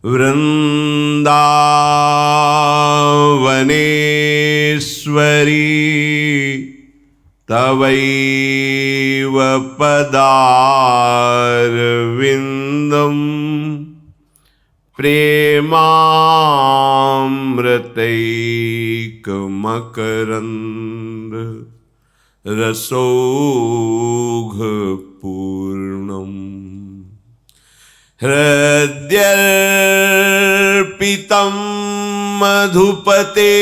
वृन्दावनेश्वरी तवैव पदारविन्दम् प्रेमामृतैकमकरन्द रसौघपूर्णम् हृद्यर्पितं मधुपते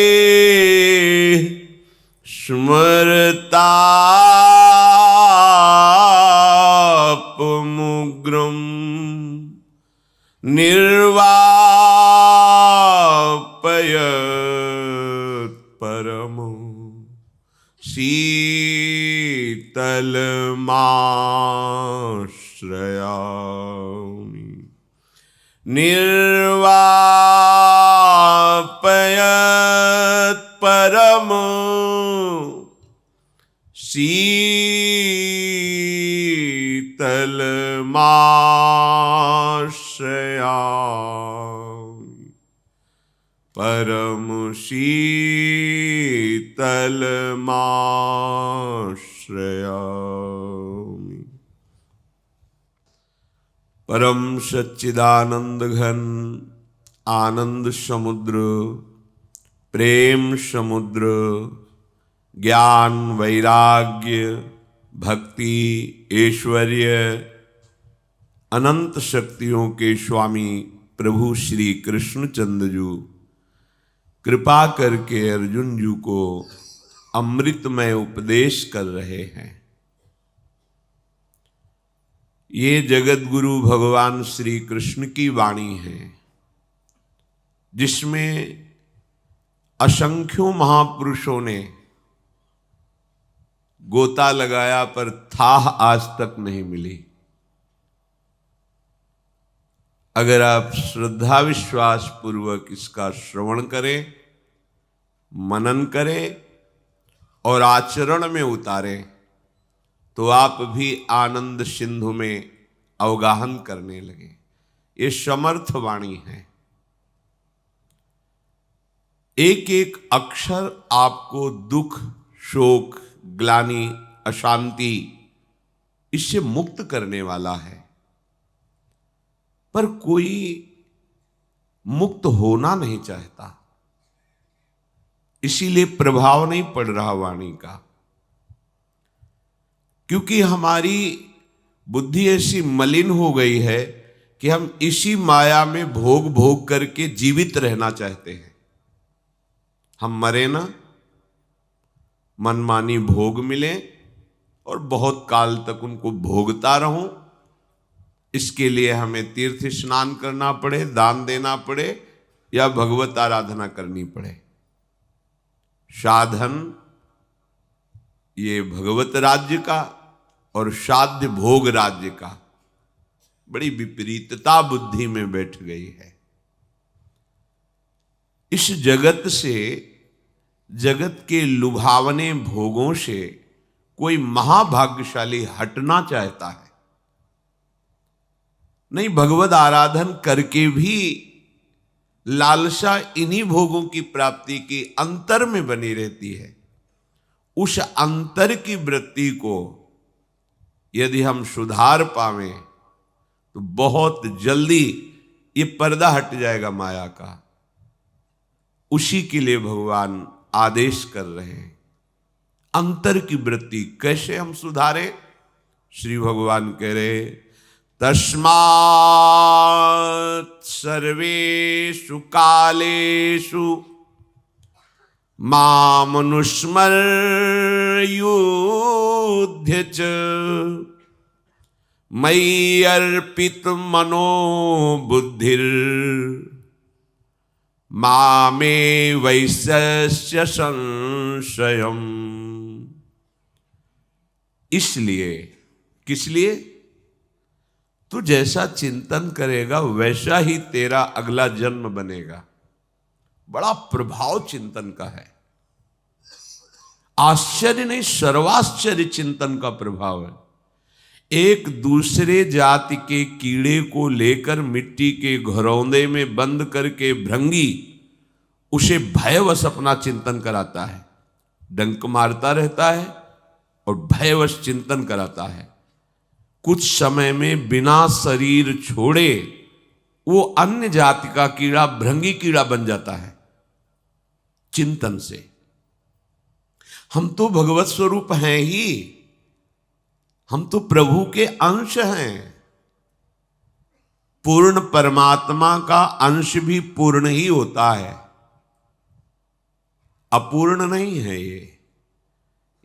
स्मरतापमुग्रं निर्वापयत् परमो शीतलमाश्रयामि निर्वापयत् परमो शीतलमाश्रयामि परम शीतलमाश्रयामि। परम सच्चिदानंद घन आनंद समुद्र प्रेम समुद्र ज्ञान वैराग्य भक्ति ऐश्वर्य अनंत शक्तियों के स्वामी प्रभु श्री कृष्णचंद्र जी कृपा करके अर्जुन जी को अमृतमय उपदेश कर रहे हैं। ये जगत गुरु भगवान श्री कृष्ण की वाणी है, जिसमें असंख्यों महापुरुषों ने गोता लगाया पर थाह आज तक नहीं मिली। अगर आप श्रद्धा विश्वास पूर्वक इसका श्रवण करें, मनन करें और आचरण में उतारें तो आप भी आनंद सिंधु में अवगाहन करने लगे। ये समर्थ वाणी है। एक एक अक्षर आपको दुख शोक ग्लानि अशांति इससे मुक्त करने वाला है, पर कोई मुक्त होना नहीं चाहता, इसीलिए प्रभाव नहीं पड़ रहा वाणी का। क्योंकि हमारी बुद्धि ऐसी मलिन हो गई है कि हम इसी माया में भोग भोग करके जीवित रहना चाहते हैं। हम मरे ना, मनमानी भोग मिले और बहुत काल तक उनको भोगता रहूं, इसके लिए हमें तीर्थ स्नान करना पड़े, दान देना पड़े या भगवत आराधना करनी पड़े। साधन ये भगवत राज्य का और साध्य भोग राज्य का बड़ी विपरीतता बुद्धि में बैठ गई है। इस जगत से, जगत के लुभावने भोगों से कोई महाभाग्यशाली हटना चाहता है। नहीं, भगवत आराधन करके भी लालसा इन्हीं भोगों की प्राप्ति की अंतर में बनी रहती है। उस अंतर की वृत्ति को यदि हम सुधार पावें तो बहुत जल्दी ये पर्दा हट जाएगा माया का। उसी के लिए भगवान आदेश कर रहे हैं। अंतर की वृत्ति कैसे हम सुधारें? श्री भगवान कह रहे तस्मात् सर्वेषु कालेषु मामनुस्मर्युध्य च मयि अर्पित मनो बुद्धिर मामे वैश्य संशयम्। इसलिए, किस लिए? तू जैसा चिंतन करेगा वैसा ही तेरा अगला जन्म बनेगा। बड़ा प्रभाव चिंतन का है। आश्चर्य नहीं, सर्वाश्चर्य चिंतन का प्रभाव है। एक दूसरे जाति के कीड़े को लेकर मिट्टी के घरौंदे में बंद करके भृंगी उसे भयवश अपना चिंतन कराता है, डंक मारता रहता है और भयवश चिंतन कराता है। कुछ समय में बिना शरीर छोड़े वो अन्य जाति का कीड़ा भृंगी कीड़ा बन जाता है चिंतन से। हम तो भगवत स्वरूप हैं ही, हम तो प्रभु के अंश हैं। पूर्ण परमात्मा का अंश भी पूर्ण ही होता है, अपूर्ण नहीं है।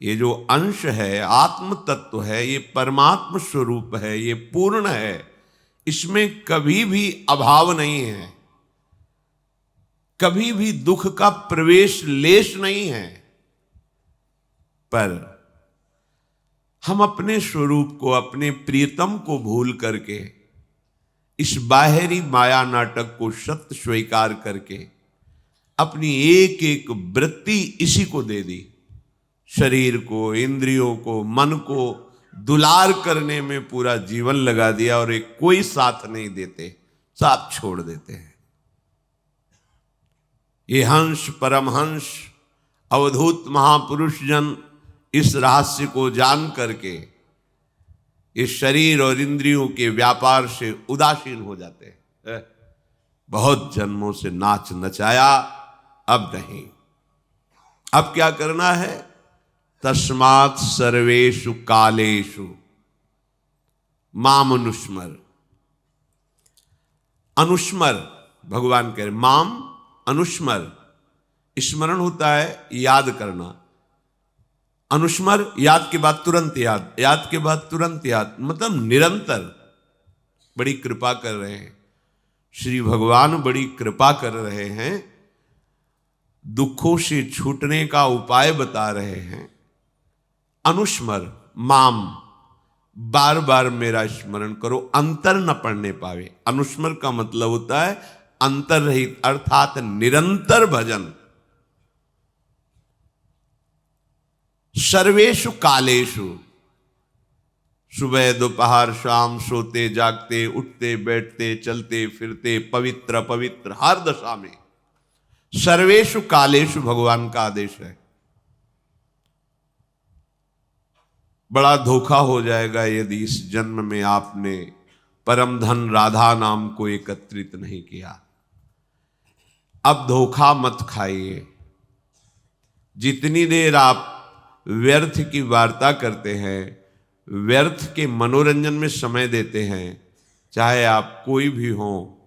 ये जो अंश है, आत्म तत्व है, ये परमात्म स्वरूप है, ये पूर्ण है, इसमें कभी भी अभाव नहीं है, कभी भी दुख का प्रवेश लेश नहीं है। पर हम अपने स्वरूप को, अपने प्रियतम को भूल करके इस बाहरी माया नाटक को सत्य स्वीकार करके अपनी एक एक वृत्ति इसी को दे दी। शरीर को, इंद्रियों को, मन को दुलार करने में पूरा जीवन लगा दिया और एक कोई साथ नहीं देते, साथ छोड़ देते हैं। ये हंस परमहंस अवधूत महापुरुष जन इस रहस्य को जान करके इस शरीर और इंद्रियों के व्यापार से उदासीन हो जाते हैं। बहुत जन्मों से नाच नचाया, अब नहीं। अब क्या करना है? तस्मात् सर्वेषु कालेषु माम अनुस्मर। अनुस्मर भगवान कह रहे, माम अनुस्मर। स्मरण होता है याद करना, अनुस्मर याद के बाद तुरंत याद, याद के बाद तुरंत याद, मतलब निरंतर। बड़ी कृपा कर रहे हैं श्री भगवान, बड़ी कृपा कर रहे हैं, दुखों से छूटने का उपाय बता रहे हैं। अनुस्मर माम, बार बार मेरा स्मरण करो, अंतर न पड़ने पावे। अनुस्मर का मतलब होता है अंतर रहित, अर्थात निरंतर भजन। सर्वेषु कालेषु, सुबह दोपहर शाम, सोते जागते, उठते बैठते, चलते फिरते, पवित्र पवित्र, हर दशा में सर्वेषु कालेषु भगवान का आदेश है। बड़ा धोखा हो जाएगा यदि इस जन्म में आपने परम धन राधा नाम को एकत्रित नहीं किया। अब धोखा मत खाइए। जितनी देर आप व्यर्थ की वार्ता करते हैं, व्यर्थ के मनोरंजन में समय देते हैं, चाहे आप कोई भी हो,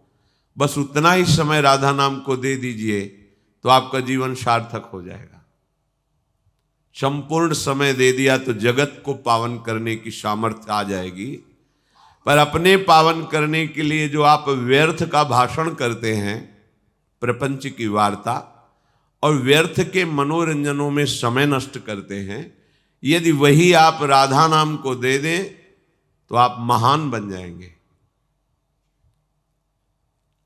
बस उतना ही समय राधा नाम को दे दीजिए तो आपका जीवन सार्थक हो जाएगा। संपूर्ण समय दे दिया तो जगत को पावन करने की सामर्थ्य आ जाएगी। पर अपने पावन करने के लिए जो आप व्यर्थ का भाषण करते हैं, प्रपंच की वार्ता और व्यर्थ के मनोरंजनों में समय नष्ट करते हैं, यदि वही आप राधा नाम को दे दें तो आप महान बन जाएंगे।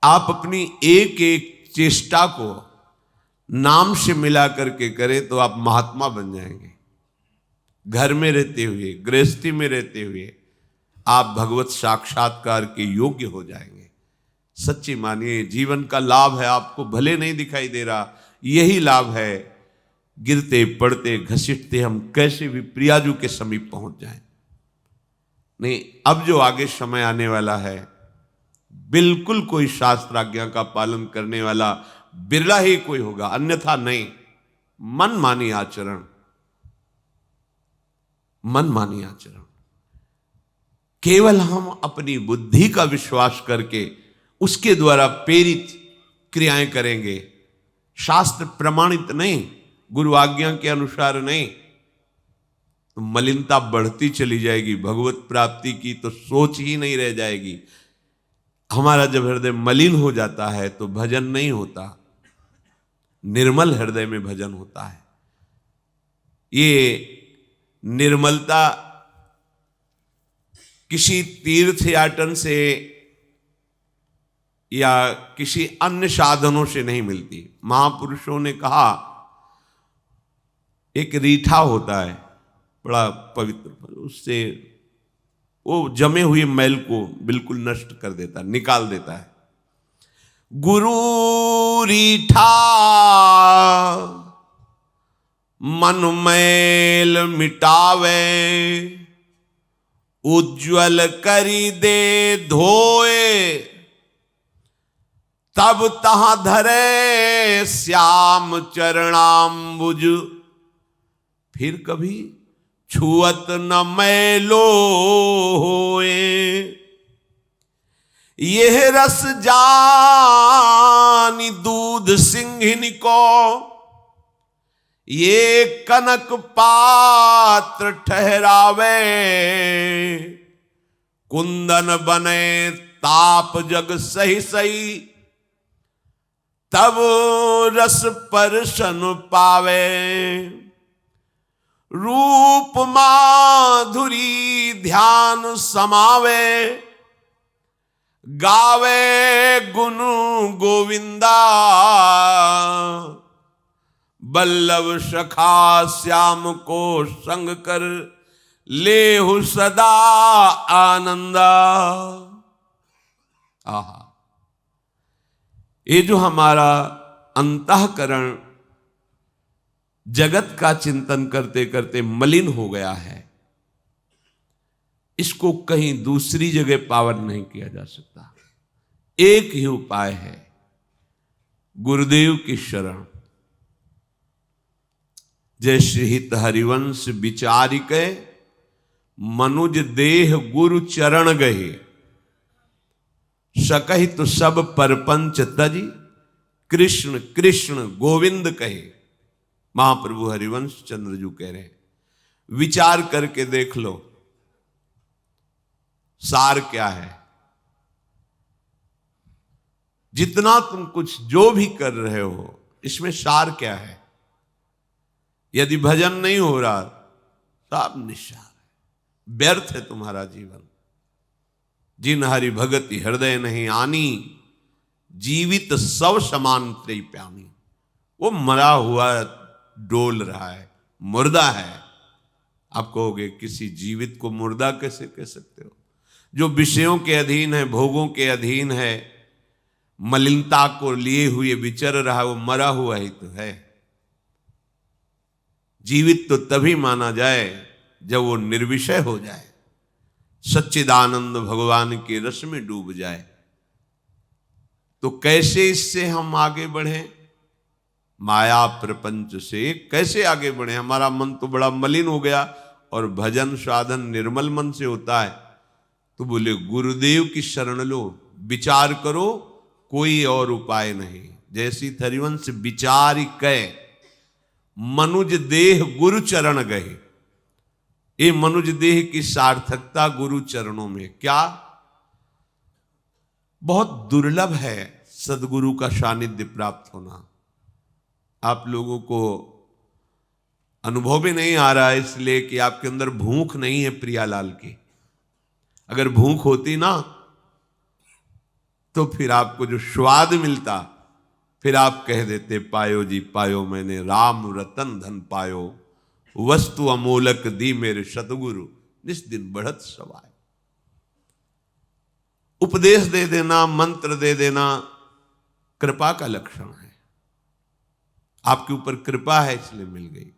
आप अपनी एक एक चेष्टा को नाम से मिला करके करें तो आप महात्मा बन जाएंगे। घर में रहते हुए, गृहस्थी में रहते हुए आप भगवत साक्षात्कार के योग्य हो जाएंगे। सच्ची मानिए, जीवन का लाभ है, आपको भले नहीं दिखाई दे रहा, यही लाभ है। गिरते पड़ते घसीटते हम कैसे भी प्रियाजू के समीप पहुंच जाएं। नहीं, अब जो आगे समय आने वाला है, बिल्कुल कोई शास्त्राज्ञा का पालन करने वाला बिरला ही कोई होगा, अन्यथा नहीं। मनमानी आचरण, मनमानी आचरण। केवल हम अपनी बुद्धि का विश्वास करके उसके द्वारा प्रेरित क्रियाएं करेंगे, शास्त्र प्रमाणित नहीं, गुरु आज्ञा के अनुसार नहीं, तो मलिनता बढ़ती चली जाएगी। भगवत प्राप्ति की तो सोच ही नहीं रह जाएगी। हमारा जब हृदय मलिन हो जाता है तो भजन नहीं होता, निर्मल हृदय में भजन होता है। ये निर्मलता किसी तीर्थ याटन से या किसी अन्य साधनों से नहीं मिलती। महापुरुषों ने कहा, एक रीठा होता है बड़ा पवित्र, उससे वो जमे हुए मैल को बिल्कुल नष्ट कर देता, निकाल देता है। गुरु रीठा मन मैल मिटावे, उज्ज्वल करी दे धोए, तब तहां धरे श्याम चरणाम्बुज, फिर कभी छुअत न मैलो होए। यह रस जानी दूध सिंहिन को, ये कनक पात्र ठहरावे, कुंदन बने ताप जग सही सही, तब रस परशन पावे। रूप माधुरी ध्यान समावे, गावे गुण गोविंदा, बल्लभ सखा श्याम को संग कर, लेहु सदा आनंदा। आहा, ये जो हमारा अंतःकरण जगत का चिंतन करते करते मलिन हो गया है, इसको कहीं दूसरी जगह पावन नहीं किया जा सकता। एक ही उपाय है, गुरुदेव की शरण। जय श्री हित हरिवंश विचारिके, मनुज देह गुरु चरण गहे, सकहि तो सब परपंच तजी, कृष्ण कृष्ण गोविंद कहे। महाप्रभु हरिवंश चंद्र जी कह रहे हैं, विचार करके देख लो सार क्या है। जितना तुम कुछ जो भी कर रहे हो, इसमें सार क्या है? यदि भजन नहीं हो रहा, सब निस्सार है, व्यर्थ है तुम्हारा जीवन। जिन हरि भगति हृदय नहीं आनी, जीवित सब समान त्रय प्यामी। वो मरा हुआ डोल रहा है, मुर्दा है। आप कहोगे किसी जीवित को मुर्दा कैसे कह सकते हो? जो विषयों के अधीन है, भोगों के अधीन है, मलिनता को लिए हुए विचर रहा, वो मरा हुआ ही तो है। जीवित तो तभी माना जाए जब वो निर्विषय हो जाए, सच्चिदानंद भगवान के रस में डूब जाए। तो कैसे इससे हम आगे बढ़े? माया प्रपंच से कैसे आगे बढ़े? हमारा मन तो बड़ा मलिन हो गया, और भजन साधन निर्मल मन से होता है। तो बोले गुरुदेव की शरण लो, विचार करो, कोई और उपाय नहीं। जैसी हरिवंश विचार कै, मनुज देह गुरु चरण गए। ये मनुज देह की सार्थकता गुरु चरणों में। क्या बहुत दुर्लभ है सदगुरु का सानिध्य प्राप्त होना। आप लोगों को अनुभव भी नहीं आ रहा है, इसलिए कि आपके अंदर भूख नहीं है प्रियालाल की। अगर भूख होती ना, तो फिर आपको जो स्वाद मिलता, फिर आप कह देते, पायो जी पायो मैंने राम रतन धन पायो, वस्तु अमोलक दी मेरे सतगुरु, निस दिन बढ़त सवाय। उपदेश दे देना, मंत्र दे देना कृपा का लक्षण है। आपके ऊपर कृपा है इसलिए मिल गई।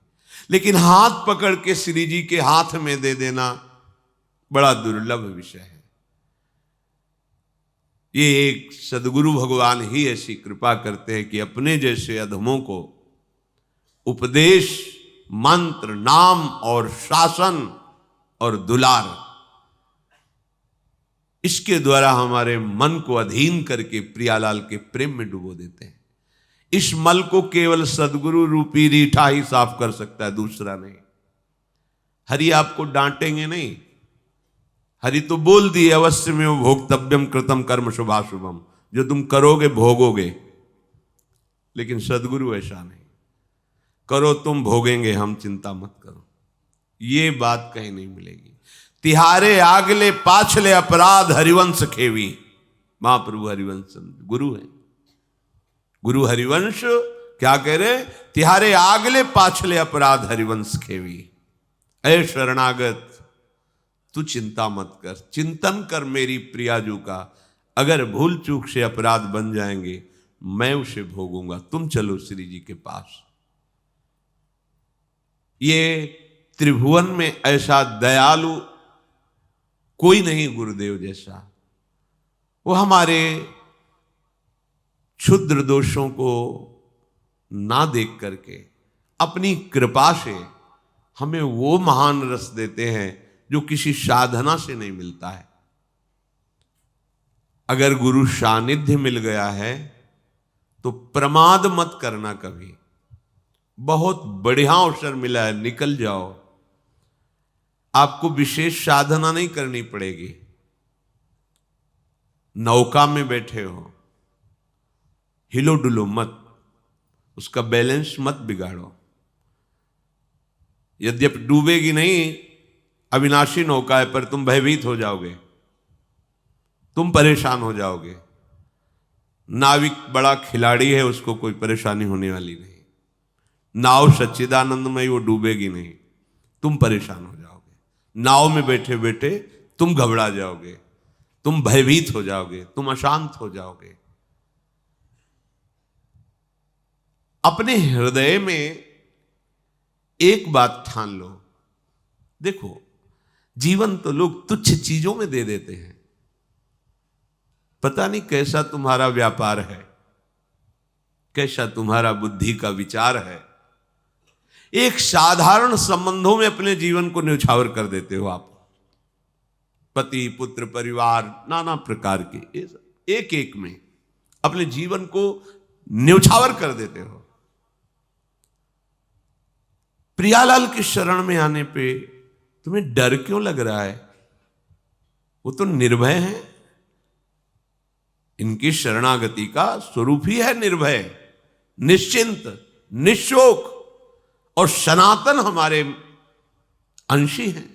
लेकिन हाथ पकड़ के श्री जी के हाथ में दे देना बड़ा दुर्लभ विषय है। ये एक सदगुरु भगवान ही ऐसी कृपा करते हैं कि अपने जैसे अधमों को उपदेश, मंत्र, नाम और शासन और दुलार, इसके द्वारा हमारे मन को अधीन करके प्रियालाल के प्रेम में डुबो देते हैं। इस मल को केवल सदगुरु रूपी रीठा ही साफ कर सकता है, दूसरा नहीं। हरि आपको डांटेंगे नहीं। हरि तो बोल दिए, अवश्य में भोक्तव्यम कृतम कर्म शुभाशुभम, जो तुम करोगे भोगोगे। लेकिन सदगुरु ऐसा नहीं, करो तुम भोगेंगे हम, चिंता मत करो। ये बात कहीं नहीं मिलेगी। तिहारे आगले पाछले अपराध हरिवंश खेवी। महाप्रभु हरिवंश गुरु है। गुरु हरिवंश क्या कह रहे? तिहारे आगले पाछले अपराध हरिवंश खेवी। ऐ शरणागत, तू चिंता मत कर, चिंतन कर मेरी प्रियाजू का, अगर भूल चूक से अपराध बन जाएंगे मैं उसे भोगूंगा, तुम चलो श्री जी के पास। ये त्रिभुवन में ऐसा दयालु कोई नहीं गुरुदेव जैसा। वो हमारे क्षुद्र दोषों को ना देख करके अपनी कृपा से हमें वो महान रस देते हैं जो किसी साधना से नहीं मिलता है। अगर गुरु सानिध्य मिल गया है तो प्रमाद मत करना कभी। बहुत बढ़िया अवसर मिला है, निकल जाओ। आपको विशेष साधना नहीं करनी पड़ेगी। नौका में बैठे हो, हिलो डुलो मत, उसका बैलेंस मत बिगाड़ो। यद्यपि डूबेगी नहीं, अविनाशी नौका है, पर तुम भयभीत हो जाओगे, तुम परेशान हो जाओगे। नाविक बड़ा खिलाड़ी है, उसको कोई परेशानी होने वाली नहीं। नाव सच्चिदानंदमय, वो डूबेगी नहीं, तुम परेशान हो जाओगे। नाव में बैठे बैठे तुम घबरा जाओगे, तुम भयभीत हो जाओगे, तुम अशांत हो जाओगे। अपने हृदय में एक बात ठान लो। देखो, जीवन तो लोग तुच्छ चीजों में दे देते हैं। पता नहीं कैसा तुम्हारा व्यापार है, कैसा तुम्हारा बुद्धि का विचार है। एक साधारण संबंधों में अपने जीवन को न्यौछावर कर देते हो आप। पति पुत्र परिवार नाना प्रकार के एक एक में अपने जीवन को न्यौछावर कर देते हो। प्रियालाल की शरण में आने पे तुम्हें डर क्यों लग रहा है? वो तो निर्भय हैं। इनकी शरणागति का स्वरूप ही है निर्भय, निश्चिंत, निशोक। और सनातन हमारे अंशी हैं,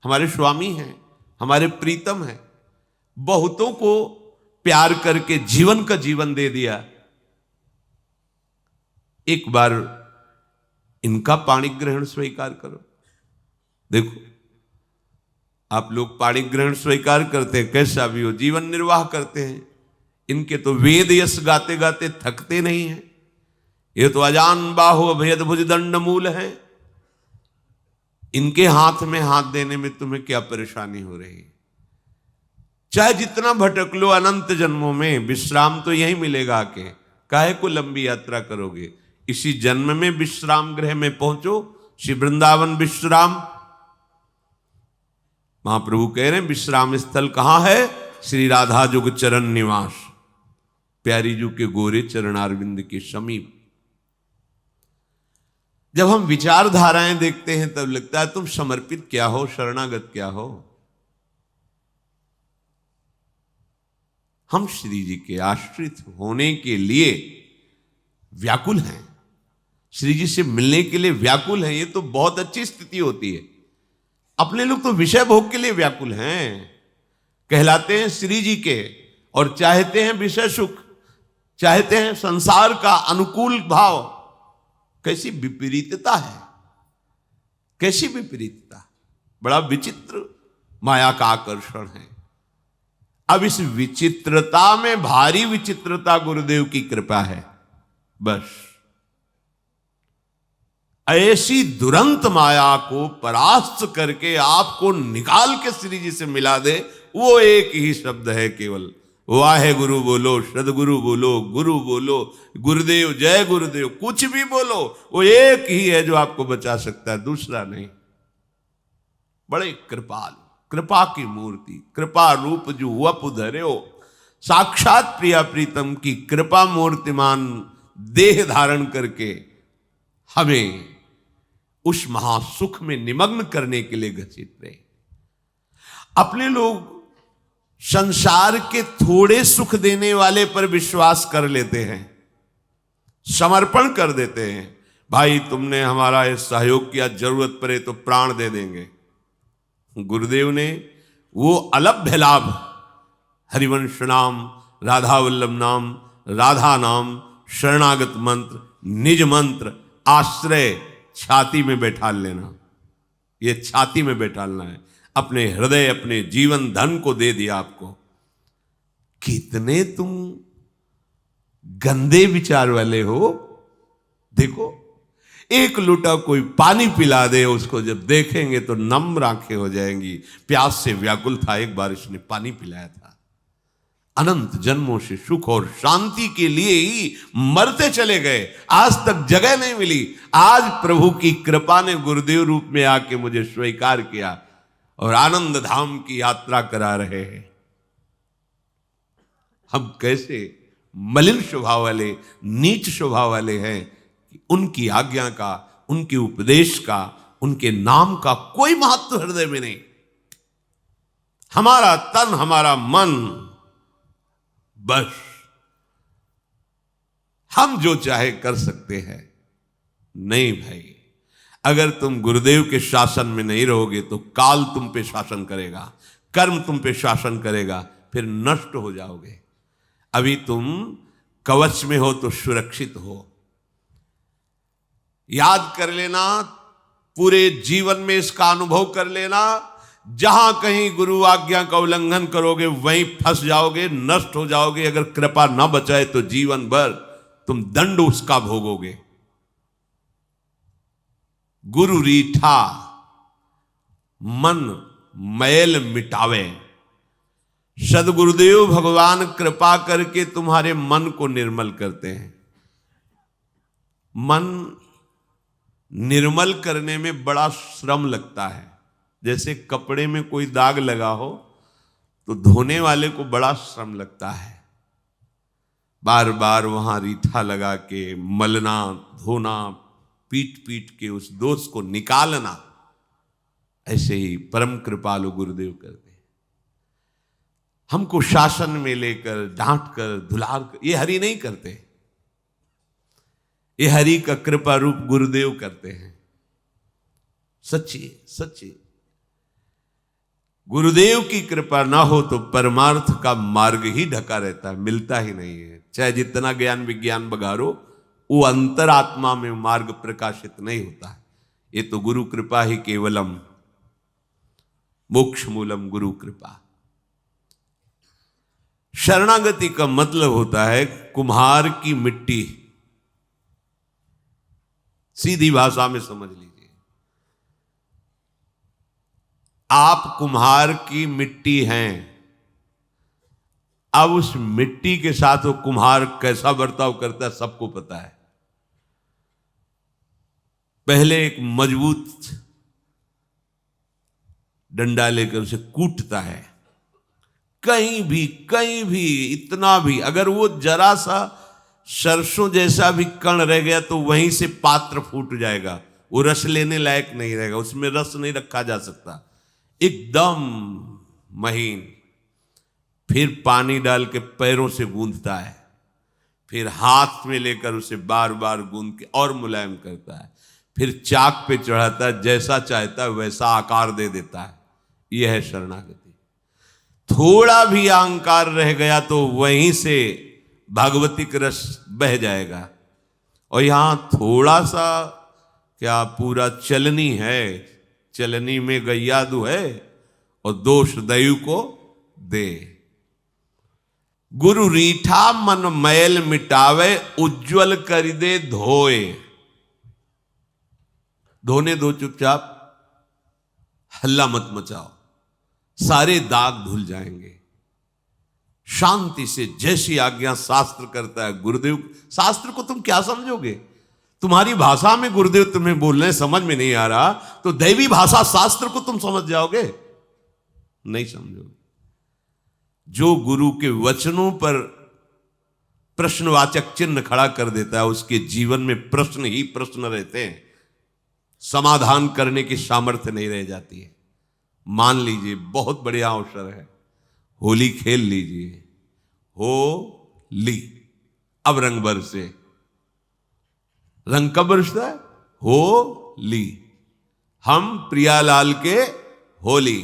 हमारे स्वामी हैं, हमारे प्रीतम हैं। बहुतों को प्यार करके जीवन का जीवन दे दिया। एक बार इनका पाणी ग्रहण स्वीकार करो। देखो, आप लोग पाणी ग्रहण स्वीकार करते हैं, कैसा भी हो जीवन निर्वाह करते हैं। इनके तो वेद यश गाते गाते थकते नहीं हैं। ये तो अजान बाहु अभेद भुज दंड मूल है। इनके हाथ में हाथ देने में तुम्हें क्या परेशानी हो रही है? चाहे जितना भटक लो अनंत जन्मों में, विश्राम तो यही मिलेगा। आके काहे को लंबी यात्रा करोगे? इसी जन्म में विश्राम गृह में पहुंचो। श्री वृंदावन विश्राम, महाप्रभु कह रहे हैं विश्राम स्थल कहां है? श्री राधा जुग चरण निवास, प्यारी जू के गोरे चरणारविंद के समीप। जब हम विचारधाराएं देखते हैं तब लगता है तुम समर्पित क्या हो, शरणागत क्या हो। हम श्री जी के आश्रित होने के लिए व्याकुल हैं, श्री जी से मिलने के लिए व्याकुल हैं। ये तो बहुत अच्छी स्थिति होती है। अपने लोग तो विषय भोग के लिए व्याकुल हैं, कहलाते हैं श्री जी के, और चाहते हैं विषय सुख, चाहते हैं संसार का अनुकूल भाव। कैसी विपरीतता है, कैसी विपरीतता! बड़ा विचित्र माया का आकर्षण है। अब इस विचित्रता में भारी विचित्रता गुरुदेव की कृपा है। बस ऐसी दुरंत माया को परास्त करके आपको निकाल के श्री जी से मिला दे, वो एक ही शब्द है केवल, वाहे गुरु बोलो, सदगुरु बोलो, गुरु बोलो, गुरुदेव जय गुरुदेव, कुछ भी बोलो, वो एक ही है जो आपको बचा सकता है, दूसरा नहीं। बड़े कृपाल, कृपा की मूर्ति, कृपा रूप जो वप धर्यो, साक्षात प्रिया प्रीतम की कृपा मूर्तिमान देह धारण करके हमें उस महासुख में निमग्न करने के लिए घसीट रहे। अपने लोग संसार के थोड़े सुख देने वाले पर विश्वास कर लेते हैं, समर्पण कर देते हैं। भाई तुमने हमारा ये सहयोग किया, जरूरत पड़े तो प्राण दे देंगे। गुरुदेव ने वो अलभ्य लाभ, हरिवंश नाम, राधा वल्लभ नाम, राधा नाम, शरणागत मंत्र, निज मंत्र, आश्रय छाती में बैठा लेना, ये छाती में बैठालना है। अपने हृदय, अपने जीवन धन को दे दिया आपको। कितने तुम गंदे विचार वाले हो। देखो, एक लोटा कोई पानी पिला दे, उसको जब देखेंगे तो नम्र आंखें हो जाएंगी। प्यास से व्याकुल था, एक बार इसने पानी पिलाया था। अनंत जन्मों से सुख और शांति के लिए ही मरते चले गए, आज तक जगह नहीं मिली। आज प्रभु की कृपा ने गुरुदेव रूप में आके मुझे स्वीकार किया और आनंद धाम की यात्रा करा रहे हैं। हम कैसे मलिन स्वभाव वाले, नीच स्वभाव वाले हैं कि उनकी आज्ञा का, उनके उपदेश का, उनके नाम का कोई महत्व हृदय में नहीं। हमारा तन, हमारा मन, बस हम जो चाहे कर सकते हैं। नहीं भाई, अगर तुम गुरुदेव के शासन में नहीं रहोगे तो काल तुम पे शासन करेगा, कर्म तुम पे शासन करेगा, फिर नष्ट हो जाओगे। अभी तुम कवच में हो तो सुरक्षित हो। याद कर लेना, पूरे जीवन में इसका अनुभव कर लेना, जहां कहीं गुरु आज्ञा का उल्लंघन करोगे वहीं फंस जाओगे, नष्ट हो जाओगे। अगर कृपा न बचाए तो जीवन भर तुम दंड उसका भोगोगे। गुरु रीठा मन मैल मिटावे। सदगुरुदेव भगवान कृपा करके तुम्हारे मन को निर्मल करते हैं। मन निर्मल करने में बड़ा श्रम लगता है। जैसे कपड़े में कोई दाग लगा हो तो धोने वाले को बड़ा श्रम लगता है, बार बार वहां रीठा लगा के मलना, धोना, पीट पीट के उस दोष को निकालना। ऐसे ही परम कृपालु गुरुदेव करते हैं। हमको शासन में लेकर, डांट कर, धुलार कर, ये हरि नहीं करते। ये हरि का कृपा रूप गुरुदेव करते हैं। सच्ची सच्ची गुरुदेव की कृपा ना हो तो परमार्थ का मार्ग ही ढका रहता है, मिलता ही नहीं है। चाहे जितना ज्ञान विज्ञान बघारो, वो अंतरात्मा में मार्ग प्रकाशित नहीं होता है। ये तो गुरु कृपा ही केवलम मोक्ष मूलम गुरु कृपा। शरणागति का मतलब होता है कुम्हार की मिट्टी। सीधी भाषा में समझ लीजिए, आप कुम्हार की मिट्टी हैं। अब उस मिट्टी के साथ वो कुम्हार कैसा बर्ताव करता है सबको पता है। पहले एक मजबूत डंडा लेकर उसे कूटता है। कहीं भी इतना भी, अगर वो जरा सा सरसों जैसा भी कण रह गया तो वहीं से पात्र फूट जाएगा, वो रस लेने लायक नहीं रहेगा, उसमें रस नहीं रखा जा सकता, एकदम महीन। फिर पानी डाल के पैरों से गूंथता है, फिर हाथ में लेकर उसे बार बार गूंथ के और मुलायम करता है, फिर चाक पे चढ़ाता है, जैसा चाहता है वैसा आकार दे देता है। यह है शरणागति। थोड़ा भी अहंकार रह गया तो वहीं से भागवतिक रस बह जाएगा। और यहां थोड़ा सा क्या, पूरा चलनी है, चलनी में गैया दू है और दोष दयु को दे। गुरु रीठा मन मैल मिटावे, उज्जवल कर दे धोए। धोने दो चुपचाप, हल्ला मत मचाओ, सारे दाग धुल जाएंगे। शांति से जैसी आज्ञा शास्त्र करता है गुरुदेव। शास्त्र को तुम क्या समझोगे? तुम्हारी भाषा में गुरुदेव तुम्हें बोलने समझ में नहीं आ रहा तो दैवी भाषा शास्त्र को तुम समझ जाओगे? नहीं समझोगे। जो गुरु के वचनों पर प्रश्नवाचक चिन्ह खड़ा कर देता है उसके जीवन में प्रश्न ही प्रश्न रहते हैं, समाधान करने की सामर्थ्य नहीं रह जाती है। मान लीजिए बहुत बढ़िया अवसर है, होली खेल लीजिए। होली, अब रंग बरसे। रंग कब बरसता है? होली। हम प्रियालाल के होली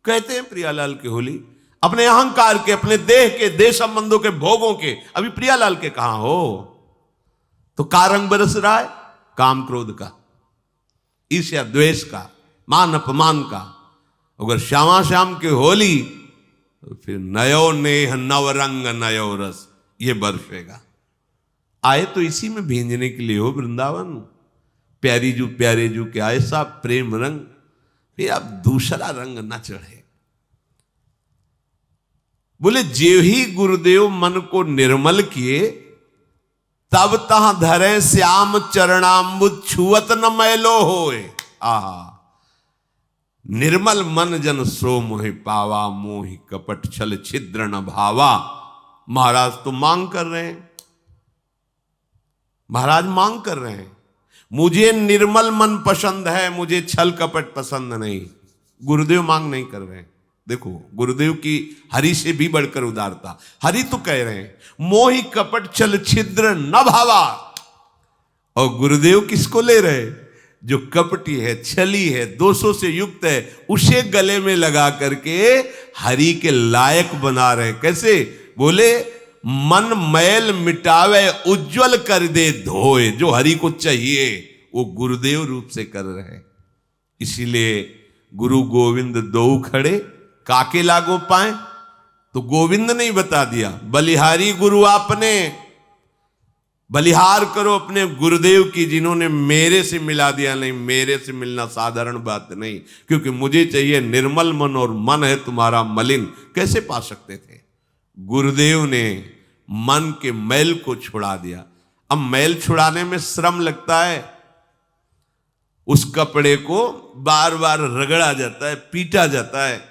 कहते हैं। प्रियालाल के होली अपने अहंकार के, अपने देह के, देह संबंधों के, भोगों के। अभी प्रियालाल के कहां हो? तो का रंग बरस रहा है? काम क्रोध का, ईर्ष्या द्वेष का, मान अपमान का। अगर श्यामा श्याम की होली तो फिर नयो नेह नव रंग नयो रस ये बरसेगा। आए तो इसी में भींजने के लिए हो वृंदावन, प्यारे जू के ऐसा प्रेम रंग, फिर अब दूसरा रंग न चढ़े। बोले जे ही गुरुदेव मन को निर्मल किए, तब तहां धरे श्याम चरणाम्बुज छुअत न मैलो होए। आहा, निर्मल मन जन सो मोहि पावा, मोहि कपट छल छिद्र न भावा। महाराज तो मांग कर रहे हैं, महाराज मांग कर रहे हैं, मुझे निर्मल मन पसंद है, मुझे छल कपट पसंद नहीं। गुरुदेव मांग नहीं कर रहे हैं। देखो गुरुदेव की हरि से भी बढ़कर उदारता। हरि तो कह रहे हैं मोहि कपट छल छिद्र न भावा, और गुरुदेव किसको ले रहे? जो कपटी है, छली है, दोषों से युक्त है, उसे गले में लगा करके हरि के लायक बना रहे। कैसे? बोले मन मैल मिटावे उज्जवल कर दे धोए। जो हरि को चाहिए वो गुरुदेव रूप से कर रहे हैं। इसीलिए गुरु गोविंद दो खड़े काके लागो पाए, तो गोविंद ने ही बता दिया, बलिहारी गुरु आपने, बलिहार करो अपने गुरुदेव की, जिन्होंने मेरे से मिला दिया। नहीं, मेरे से मिलना साधारण बात नहीं, क्योंकि मुझे चाहिए निर्मल मन, और मन है तुम्हारा मलिन। कैसे पा सकते थे? गुरुदेव ने मन के मैल को छुड़ा दिया। अब मैल छुड़ाने में श्रम लगता है, उस कपड़े को बार बार रगड़ा जाता है, पीटा जाता है,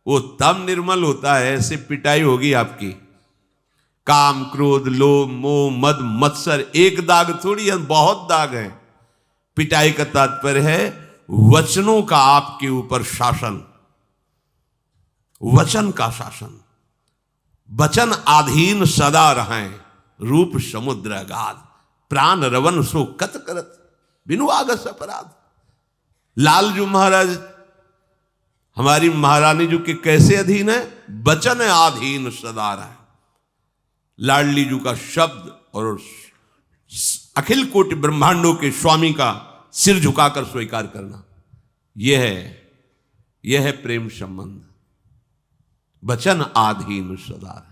वो तब निर्मल होता है। ऐसे पिटाई होगी आपकी, काम क्रोध लोभ मोह मद मत्सर, एक दाग थोड़ी है, बहुत दाग है। पिटाई का तात्पर्य है वचनों का आपके ऊपर शासन, वचन का शासन। वचन आधीन सदा रहें, रूप समुद्र अगाध, प्राण रवन सो कत करत, बिनु आगस अपराध। लालजू महाराज हमारी महारानी जी के कैसे अधीन है? वचन आधीन सदा रहे। लाडली जी का शब्द और अखिल कोटि ब्रह्मांडों के स्वामी का सिर झुकाकर स्वीकार करना, यह है प्रेम संबंध। वचन आधीन सदा रहे।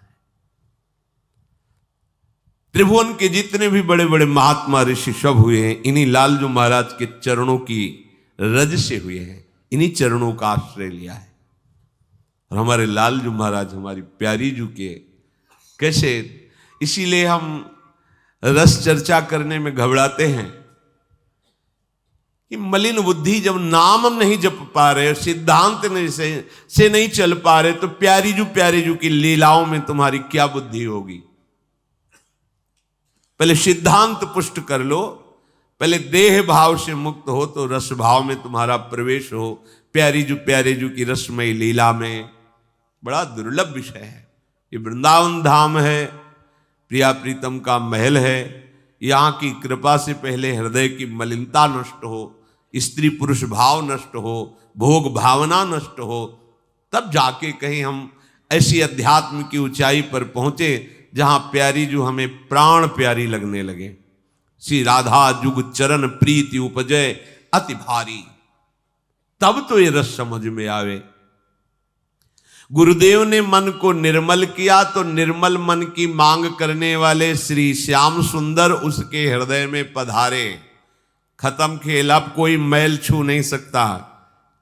त्रिभुवन के जितने भी बड़े बड़े महात्मा ऋषि सब हुए हैं, इन्हीं लालजू महाराज के चरणों की रज से हुए हैं, इन्हीं चरणों का आश्रय लिया है। और हमारे लालजू महाराज हमारी प्यारी जू के कैसे, इसीलिए हम रस चर्चा करने में घबराते हैं कि मलिन बुद्धि जब नाम नहीं जप पा रहे, सिद्धांत से नहीं चल पा रहे, तो प्यारी जू की लीलाओं में तुम्हारी क्या बुद्धि होगी? पहले सिद्धांत पुष्ट कर लो, पहले देह भाव से मुक्त हो तो रस भाव में तुम्हारा प्रवेश हो। प्यारी जू की रसमय लीला में बड़ा दुर्लभ विषय है। ये वृंदावन धाम है, प्रिया प्रीतम का महल है। यहाँ की कृपा से पहले हृदय की मलिनता नष्ट हो, स्त्री पुरुष भाव नष्ट हो, भोग भावना नष्ट हो, तब जाके कहीं हम ऐसी अध्यात्म की ऊंचाई पर पहुंचे जहां प्यारी जो हमें प्राण प्यारी लगने लगे। श्री राधा जुग चरण प्रीति उपजय अति भारी, तब तो ये रस समझ में आवे। गुरुदेव ने मन को निर्मल किया तो निर्मल मन की मांग करने वाले श्री श्याम सुंदर उसके हृदय में पधारे। खत्म खेल, अब कोई मैल छू नहीं सकता,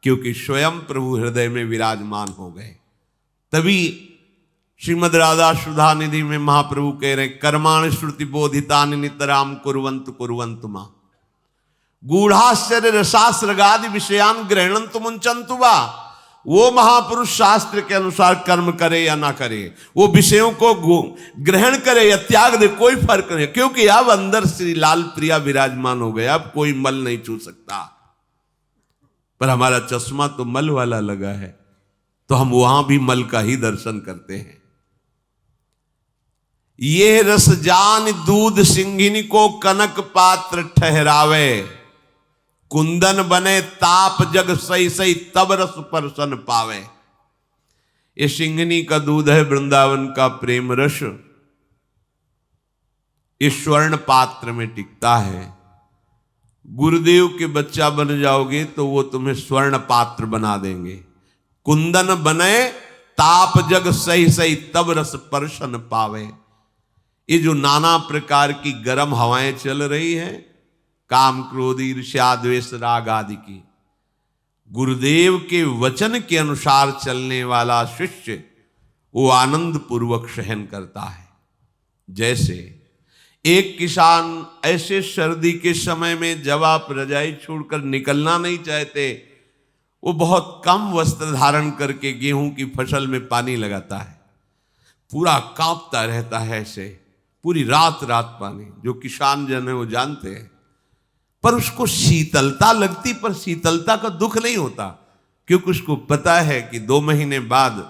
क्योंकि स्वयं प्रभु हृदय में विराजमान हो गए। तभी श्रीमद् राधा सुधा निधि में महाप्रभु कह रहे, कर्माण श्रुति बोधितानि नितराम कुर्वन्तु कुर्वन्तु मां गूढ़ाश्चर्य रसास्रगादि विषयान ग्रहणन्तु मुंचन्तु वा। वो महापुरुष शास्त्र के अनुसार कर्म करे या ना करे, वो विषयों को ग्रहण करे या त्याग दे, कोई फर्क नहीं, क्योंकि अब अंदर श्री लाल प्रिया विराजमान हो गए, अब कोई मल नहीं छू सकता। पर हमारा चश्मा तो मल वाला लगा है, तो हम वहां भी मल का ही दर्शन करते हैं। ये रस जान दूध सिंघिनी को कनक पात्र ठहरावे, कुंदन बने ताप जग सही सही तब रस परसन पावे। ये सिंघनी का दूध है, वृंदावन का प्रेम रस, इस स्वर्ण पात्र में टिकता है। गुरुदेव के बच्चा बन जाओगे तो वो तुम्हें स्वर्ण पात्र बना देंगे, कुंदन बने ताप जग सही सही, तब रस परशन पावे। ये जो नाना प्रकार की गर्म हवाएं चल रही हैं, काम क्रोध ईर्ष्या द्वेष राग आदि की, गुरुदेव के वचन के अनुसार चलने वाला शिष्य वो आनंद पूर्वक सहन करता है। जैसे एक किसान ऐसे सर्दी के समय में जब आप रजाई छोड़कर निकलना नहीं चाहते, वो बहुत कम वस्त्र धारण करके गेहूं की फसल में पानी लगाता है, पूरा कांपता रहता है, ऐसे पूरी रात रात पानी। जो किसान जन है वो जानते हैं, पर उसको शीतलता लगती, पर शीतलता का दुख नहीं होता, क्योंकि उसको पता है कि 2 महीने बाद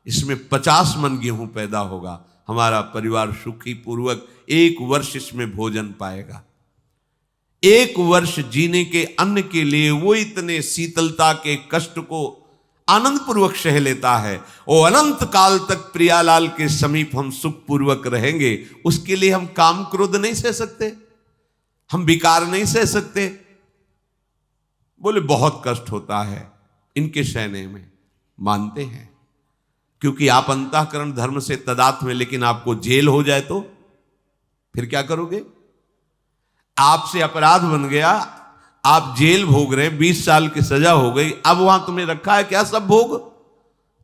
इसमें 50 मन गेहूं पैदा होगा, हमारा परिवार सुखी पूर्वक 1 वर्ष इसमें भोजन पाएगा। 1 वर्ष जीने के अन्न के लिए वो इतने शीतलता के कष्ट को आनंद पूर्वक सह लेता है। वो अनंत काल तक प्रियालाल के समीप हम सुख पूर्वक रहेंगे, उसके लिए हम काम क्रोध नहीं सह सकते, हम विकार नहीं सह सकते। बोले बहुत कष्ट होता है इनके सहने में, मानते हैं, क्योंकि आप अंतःकरण धर्म से तदात्म में, लेकिन आपको जेल हो जाए तो फिर क्या करोगे? आपसे अपराध बन गया, आप जेल भोग रहे हैं, 20 साल की सजा हो गई, अब वहां तुम्हें रखा है क्या सब भोग?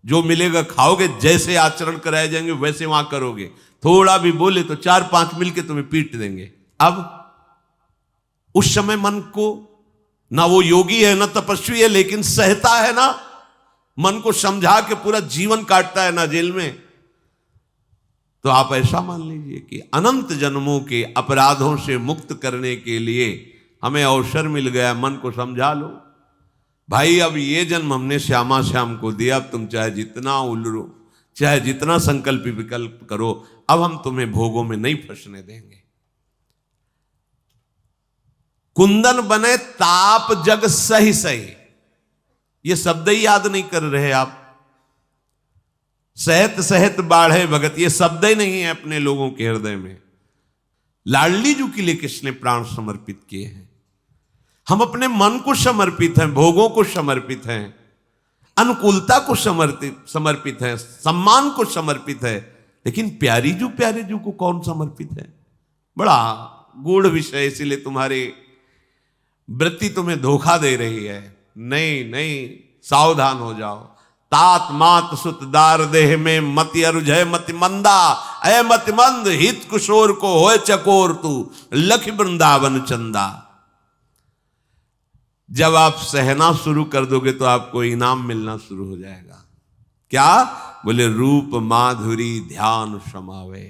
जो मिलेगा खाओगे, जैसे आचरण कराए जाएंगे वैसे वहां करोगे। थोड़ा भी बोले तो 4-5 मिलके तुम्हें पीट देंगे। अब उस समय मन को, ना वो योगी है ना तपस्वी है, लेकिन सहता है ना, मन को समझा के पूरा जीवन काटता है ना जेल में। तो आप ऐसा मान लीजिए कि अनंत जन्मों के अपराधों से मुक्त करने के लिए हमें अवसर मिल गया, मन को समझा लो भाई, अब ये जन्म हमने श्यामा श्याम को दिया, अब तुम चाहे जितना उलरो, चाहे जितना संकल्प विकल्प करो, अब हम तुम्हें भोगों में नहीं फंसने देंगे। कुंदन बने ताप जग सही सही, ये शब्द ही याद नहीं कर रहे आप। सहत सहत बाढ़े भगत, ये शब्द ही नहीं है अपने लोगों के हृदय में। लाडली जी के लिए किसने प्राण समर्पित किए हैं? हम अपने मन को समर्पित हैं, भोगों को समर्पित हैं, अनुकूलता को समर्पित हैं, सम्मान को समर्पित है, लेकिन प्यारे जू को कौन समर्पित है? बड़ा गूढ़ विषय, इसीलिए तुम्हारी वृत्ति तुम्हें धोखा दे रही है। नहीं, सावधान हो जाओ। तात मात सुत दार देह में मति अरुझय मति मंदा, अय मति मंद हित कुशोर को होए चकोर तू लख वृंदावन चंदा। जब आप सहना शुरू कर दोगे तो आपको इनाम मिलना शुरू हो जाएगा। क्या बोले? रूप माधुरी ध्यान समावे।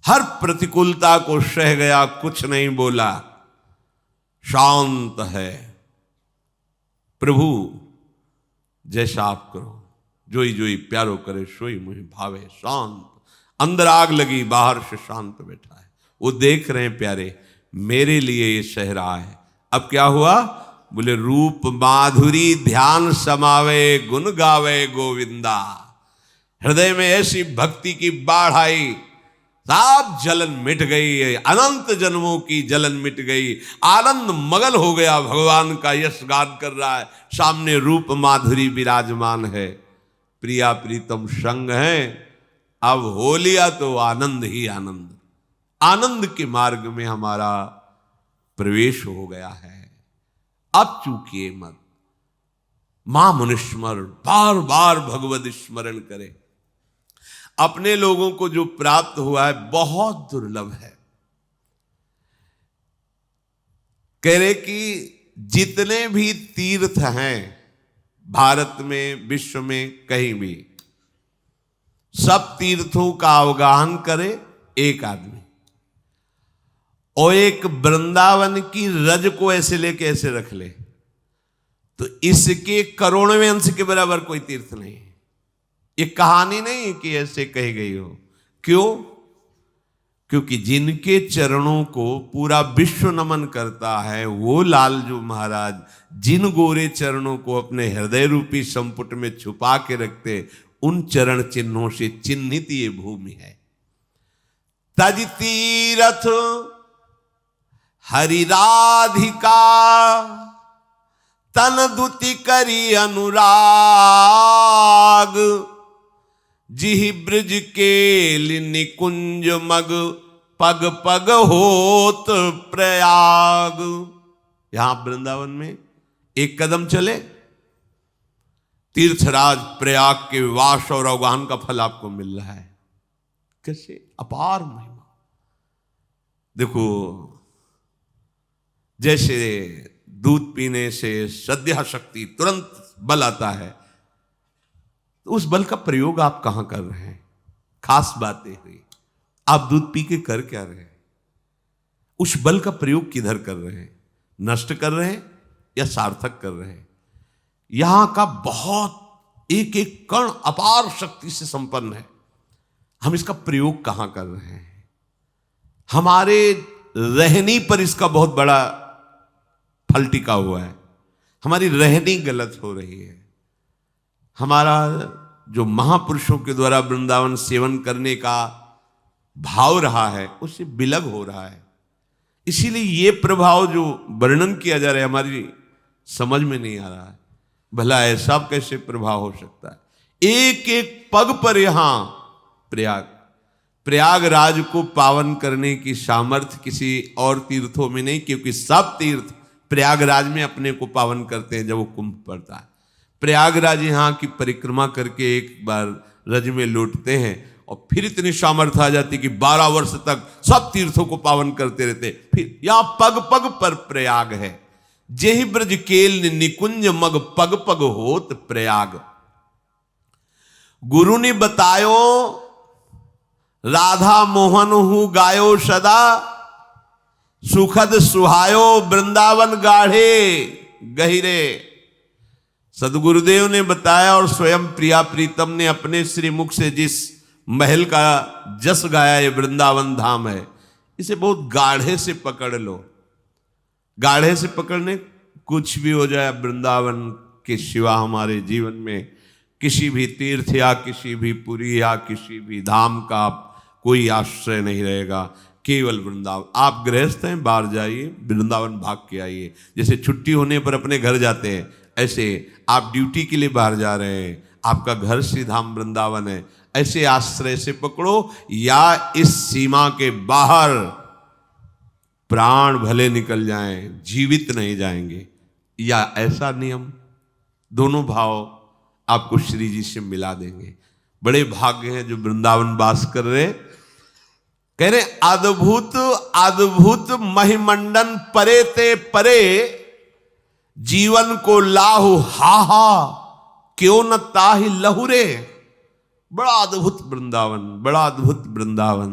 हर प्रतिकूलता को सह गया, कुछ नहीं बोला, शांत है। प्रभु जैसा आप करो, जोई जोई प्यारो करे सोई मुझे भावे। शांत, अंदर आग लगी, बाहर से शांत बैठा है। वो देख रहे हैं प्यारे, मेरे लिए ये सह रहा है। अब क्या हुआ? बोले रूप माधुरी ध्यान समावे, गुण गावे गोविंदा। हृदय में ऐसी भक्ति की बाढ़ आई, सब जलन मिट गई, अनंत जन्मों की जलन मिट गई, आनंद मगन हो गया, भगवान का यश गान कर रहा है, सामने रूप माधुरी विराजमान है, प्रिया प्रीतम संग है। अब हो लिया तो आनंद ही आनंद, आनंद के मार्ग में हमारा प्रवेश हो गया है। अब चूकिए मत, मां मनुस्मरण, बार बार भगवत स्मरण करें। अपने लोगों को जो प्राप्त हुआ है बहुत दुर्लभ है। कह रहे कि जितने भी तीर्थ हैं भारत में, विश्व में, कहीं भी, सब तीर्थों का अवगाहन करे एक आदमी, और एक वृंदावन की रज को ऐसे लेके ऐसे रख ले तो इसके करोड़वें अंश के बराबर कोई तीर्थ नहीं है। ये कहानी नहीं कि ऐसे कही गई हो। क्यों? क्योंकि जिनके चरणों को पूरा विश्व नमन करता है, वो लालजू महाराज जिन गोरे चरणों को अपने हृदय रूपी संपुट में छुपा के रखते, उन चरण चिन्हों से चिन्हित ये भूमि है। तज तीरथ हरि राधिका, तन दुति करी अनुराग, जिह ब्रज केल निकुंज मग, पग पग होत प्रयाग। यहां वृंदावन में एक कदम चले, तीर्थराज प्रयाग के वास और अवगाहन का फल आपको मिल रहा है। कैसे अपार महिमा। देखो, जैसे दूध पीने से श्रद्धा शक्ति तुरंत बल आता है, तो उस बल का प्रयोग आप कहां कर रहे हैं? खास बातें हुई, आप दूध पी के कर क्या रहे हैं? उस बल का प्रयोग किधर कर रहे हैं? नष्ट कर रहे हैं या सार्थक कर रहे हैं? यहां का बहुत एक एक कण अपार शक्ति से संपन्न है। हम इसका प्रयोग कहां कर रहे हैं? हमारे रहनी पर इसका बहुत बड़ा फल टिका हुआ है। हमारी रहनी गलत हो रही है। हमारा जो महापुरुषों के द्वारा वृंदावन सेवन करने का भाव रहा है, उससे विलग हो रहा है। इसीलिए ये प्रभाव जो वर्णन किया जा रहा है, हमारी समझ में नहीं आ रहा है। भला ऐसा कैसे प्रभाव हो सकता है? एक एक पग पर यहां प्रयागराज को पावन करने की सामर्थ्य किसी और तीर्थों में नहीं, क्योंकि सब तीर्थ प्रयागराज में अपने को पावन करते हैं जब वो कुंभ पड़ता है। प्रयागराज यहाँ की परिक्रमा करके एक बार रज में लौटते हैं और फिर इतनी सामर्थ्य आ जाती कि 12 वर्ष तक सब तीर्थों को पावन करते रहते। फिर यहां पग पग पर प्रयाग है। जेहि ब्रज केल निकुंज मग, पग पग होत प्रयाग। गुरु ने बतायो राधा मोहन हूं गायो सदा, सुखद सुहायो वृंदावन गाढ़े गहिरे। सदगुरुदेव ने बताया और स्वयं प्रिया प्रीतम ने अपने श्री मुख से जिस महल का जस गाया, ये वृंदावन धाम है, इसे बहुत गाढ़े से पकड़ लो। गाढ़े से पकड़ने, कुछ भी हो जाए, वृंदावन के सिवा हमारे जीवन में किसी भी तीर्थ या किसी भी पुरी या किसी भी धाम का कोई आश्रय नहीं रहेगा। केवल वृंदावन। आप गृहस्थ हैं, बाहर जाइए, वृंदावन भाग के आइए। जैसे छुट्टी होने पर अपने घर जाते हैं, ऐसे आप ड्यूटी के लिए बाहर जा रहे हैं, आपका घर श्री धाम वृंदावन है, ऐसे आश्रय से पकड़ो। या इस सीमा के बाहर प्राण भले निकल जाएं, जीवित नहीं जाएंगे, या ऐसा नियम। दोनों भाव आपको श्री जी से मिला देंगे। बड़े भाग्य हैं जो वृंदावन वास कर रहे। कह रहे अद्भुत अद्भुत महिमंडन परे ते परे, जीवन को लाहु हाहा क्यों न ताहि लहुरे। बड़ा अद्भुत वृंदावन, बड़ा अद्भुत वृंदावन।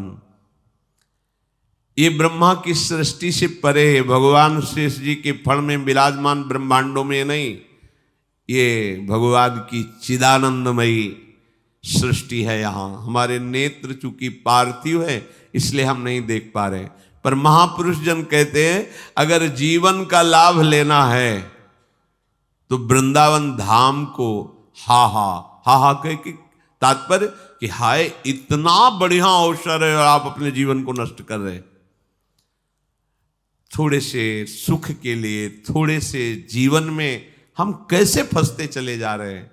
ये ब्रह्मा की सृष्टि से परे है। भगवान शेष जी के फण में विराजमान ब्रह्मांडों में नहीं, ये भगवान की चिदानंदमयी सृष्टि है। यहाँ हमारे नेत्र चूंकि पार्थिव है इसलिए हम नहीं देख पा रहे, पर महापुरुष जन कहते हैं अगर जीवन का लाभ लेना है तो वृंदावन धाम को हा हा कह के तात्पर्य कि हाय इतना बढ़िया अवसर है और आप अपने जीवन को नष्ट कर रहे। थोड़े से सुख के लिए, थोड़े से जीवन में हम कैसे फंसते चले जा रहे हैं।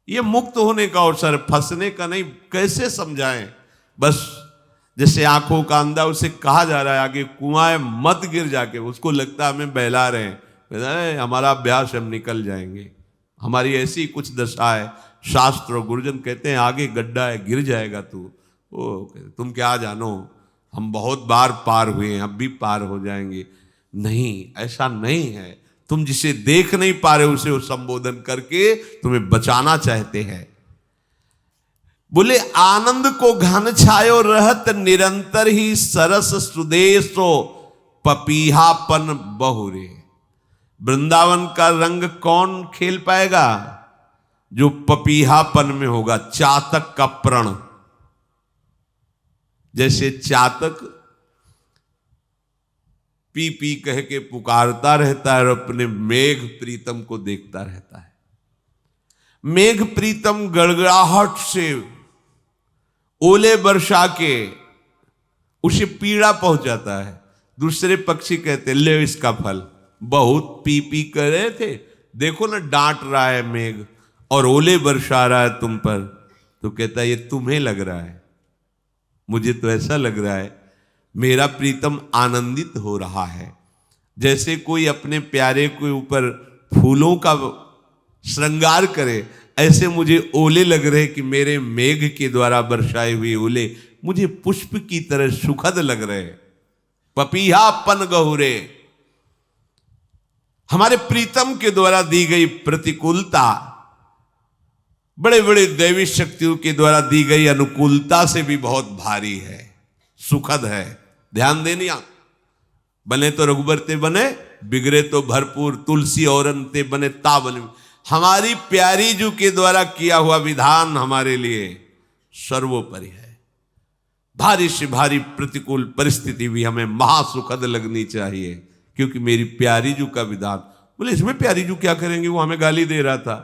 ये मुक्त होने का अवसर, फंसने का नहीं। कैसे समझाएं? बस जैसे आंखों का अंधा, उसे कहा जा रहा है आगे कुआं है मत गिर जाके, उसको लगता है हमें बहला रहे हैं, हमारा अभ्यास, हम निकल जाएंगे। हमारी ऐसी कुछ दशा है। शास्त्र और गुरुजन कहते हैं आगे गड्ढा है, गिर जाएगा तू। ओ तुम क्या जानो, हम बहुत बार पार हुए हैं, अब भी पार हो जाएंगे। नहीं, ऐसा नहीं है। तुम जिसे देख नहीं पा रहे उसे वो संबोधन करके तुम्हें बचाना चाहते हैं। बोले आनंद को घन छायो रहत निरंतर ही, सरस सुदेशो पपीहापन बहुरे। वृंदावन का रंग कौन खेल पाएगा? जो पपीहापन में होगा, चातक का प्रण। जैसे चातक पी पी कह के पुकारता रहता है और अपने मेघ प्रीतम को देखता रहता है। मेघ प्रीतम गड़गड़ाहट से ओले बरसा के उसे पीड़ा पहुंचाता है। दूसरे पक्षी कहते ले इसका फल, बहुत पी पी कर रहे थे, देखो ना डांट रहा है मेघ और ओले बरसा रहा है तुम पर। तो कहता है ये तुम्हें लग रहा है, मुझे तो ऐसा लग रहा है मेरा प्रीतम आनंदित हो रहा है। जैसे कोई अपने प्यारे के ऊपर फूलों का श्रृंगार करे, ऐसे मुझे ओले लग रहे कि मेरे मेघ के द्वारा बरसाए हुए ओले मुझे पुष्प की तरह सुखद लग रहे। पपीहा पन गहुरे, हमारे प्रीतम के द्वारा दी गई प्रतिकूलता बड़े बड़े दैवी शक्तियों के द्वारा दी गई अनुकूलता से भी बहुत भारी है, सुखद है। ध्यान देनिया, बने तो रघुबर ते बने, बिगड़े तो भरपूर, तुलसी औरन ते बने ता बने। हमारी प्यारी जू के द्वारा किया हुआ विधान हमारे लिए सर्वोपरि है। भारी से भारी प्रतिकूल परिस्थिति भी हमें महासुखद लगनी चाहिए, क्योंकि मेरी प्यारी जू का विधान। बोले इसमें प्यारी जू क्या करेंगे, वो हमें गाली दे रहा था,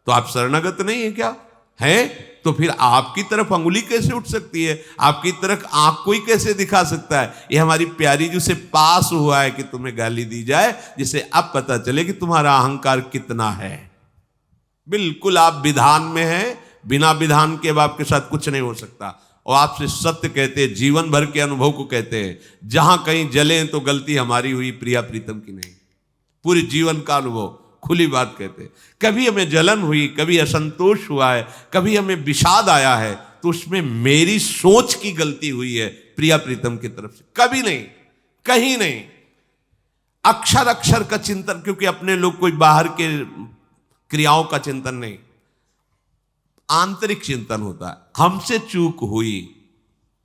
तो आप शरणागत नहीं है क्या? हैं? तो फिर आपकी तरफ अंगुली कैसे उठ सकती है, आपकी तरफ आंख कोई कैसे दिखा सकता है? ये हमारी प्यारी जू से पास हुआ है कि तुम्हें गाली दी जाए, जिससे अब पता चले कि तुम्हारा अहंकार कितना है। बिल्कुल आप विधान में हैं, बिना विधान के अब आपके साथ कुछ नहीं हो सकता। और आपसे सत्य कहते हैं, जीवन भर के अनुभव को कहते हैं, जहां कहीं जले तो गलती हमारी हुई, प्रिया प्रीतम की नहीं। पूरे जीवन का अनुभव खुली बात कहते हैं। कभी हमें जलन हुई, कभी असंतोष हुआ है, कभी हमें विषाद आया है, तो उसमें मेरी सोच की गलती हुई है प्रिया प्रीतम की तरफ से, कभी नहीं, कहीं नहीं। अक्षर अक्षर का चिंतन, क्योंकि अपने लोग कोई बाहर के क्रियाओं का चिंतन नहीं, आंतरिक चिंतन होता है। हमसे चूक हुई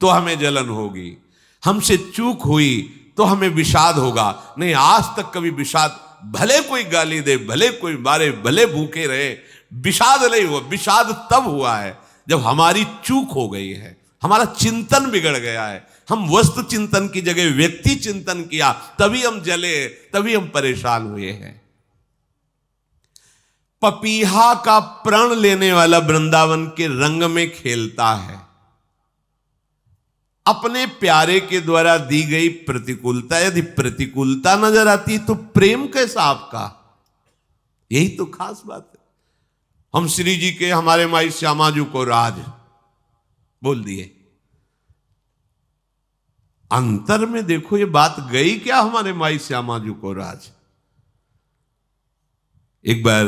तो हमें जलन होगी, हमसे चूक हुई तो हमें विषाद होगा। नहीं, आज तक कभी विषाद, भले कोई गाली दे, भले कोई मारे, भले भूखे रहे, विषाद नहीं हुआ। विषाद तब हुआ है जब हमारी चूक हो गई है, हमारा चिंतन बिगड़ गया है, हम वस्तु चिंतन की जगह व्यक्ति चिंतन किया, तभी हम जले, तभी हम परेशान हुए हैं। पपीहा का प्रण लेने वाला वृंदावन के रंग में खेलता है। अपने प्यारे के द्वारा दी गई प्रतिकूलता, यदि प्रतिकूलता नजर आती तो प्रेम कैसा आपका? यही तो खास बात है। हम श्री जी के, हमारे माई श्यामा जी को राज बोल दिए, अंतर में देखो ये बात गई क्या, हमारे माई श्यामा जी को राज। एक बार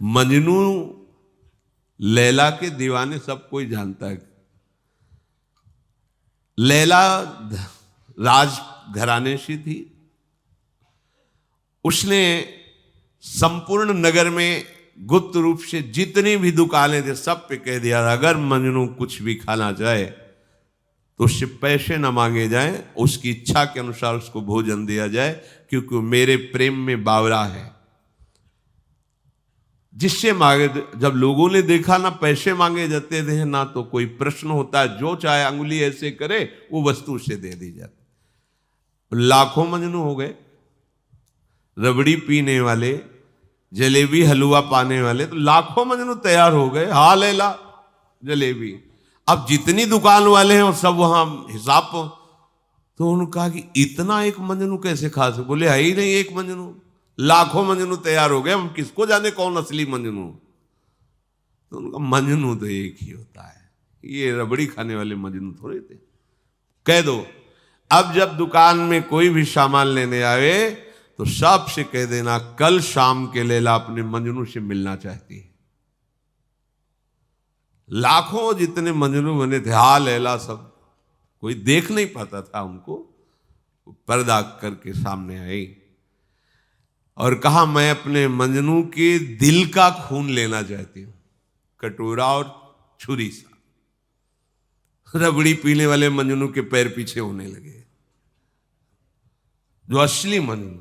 मजनू लैला के दीवाने सब कोई जानता है। लैला राज घराने से थी, उसने संपूर्ण नगर में गुप्त रूप से जितनी भी दुकानें थे सब पे कह दिया, अगर मजनू कुछ भी खाना चाहे तो उससे पैसे न मांगे जाएं, उसकी इच्छा के अनुसार उसको भोजन दिया जाए, क्योंकि मेरे प्रेम में बावरा है। जिससे मांगे, जब लोगों ने देखा ना पैसे मांगे जाते थे ना तो कोई प्रश्न होता है, जो चाहे अंगुली ऐसे करे वो वस्तु उसे दे दी जाती। लाखों मजनू हो गए, रबड़ी पीने वाले, जलेबी हलवा पाने वाले, तो लाखों मजनू तैयार हो गए। हाँ लैला जलेबी, अब जितनी दुकान वाले हैं वो सब वहां हिसाब। तो उन्होंने कहा कि इतना एक मजनू कैसे खा सकते? बोले है ही नहीं एक मजनू, लाखों मजनू तैयार हो गए, हम किसको जाने कौन असली मजनू। तो उनका मजनू तो एक ही होता है, ये रबड़ी खाने वाले मजनू थोड़े थे। कह दो अब जब दुकान में कोई भी सामान लेने आवे तो सबसे कह देना कल शाम के लैला अपने मजनू से मिलना चाहती है। लाखों जितने मजनू बने थे, हाँ लैला, सब कोई देख नहीं पाता था उनको, पर्दा करके सामने आई और कहा मैं अपने मजनू के दिल का खून लेना चाहती हूं, कटोरा और छुरी सा। रबड़ी पीने वाले मजनू के पैर पीछे होने लगे। जो असली मजनू,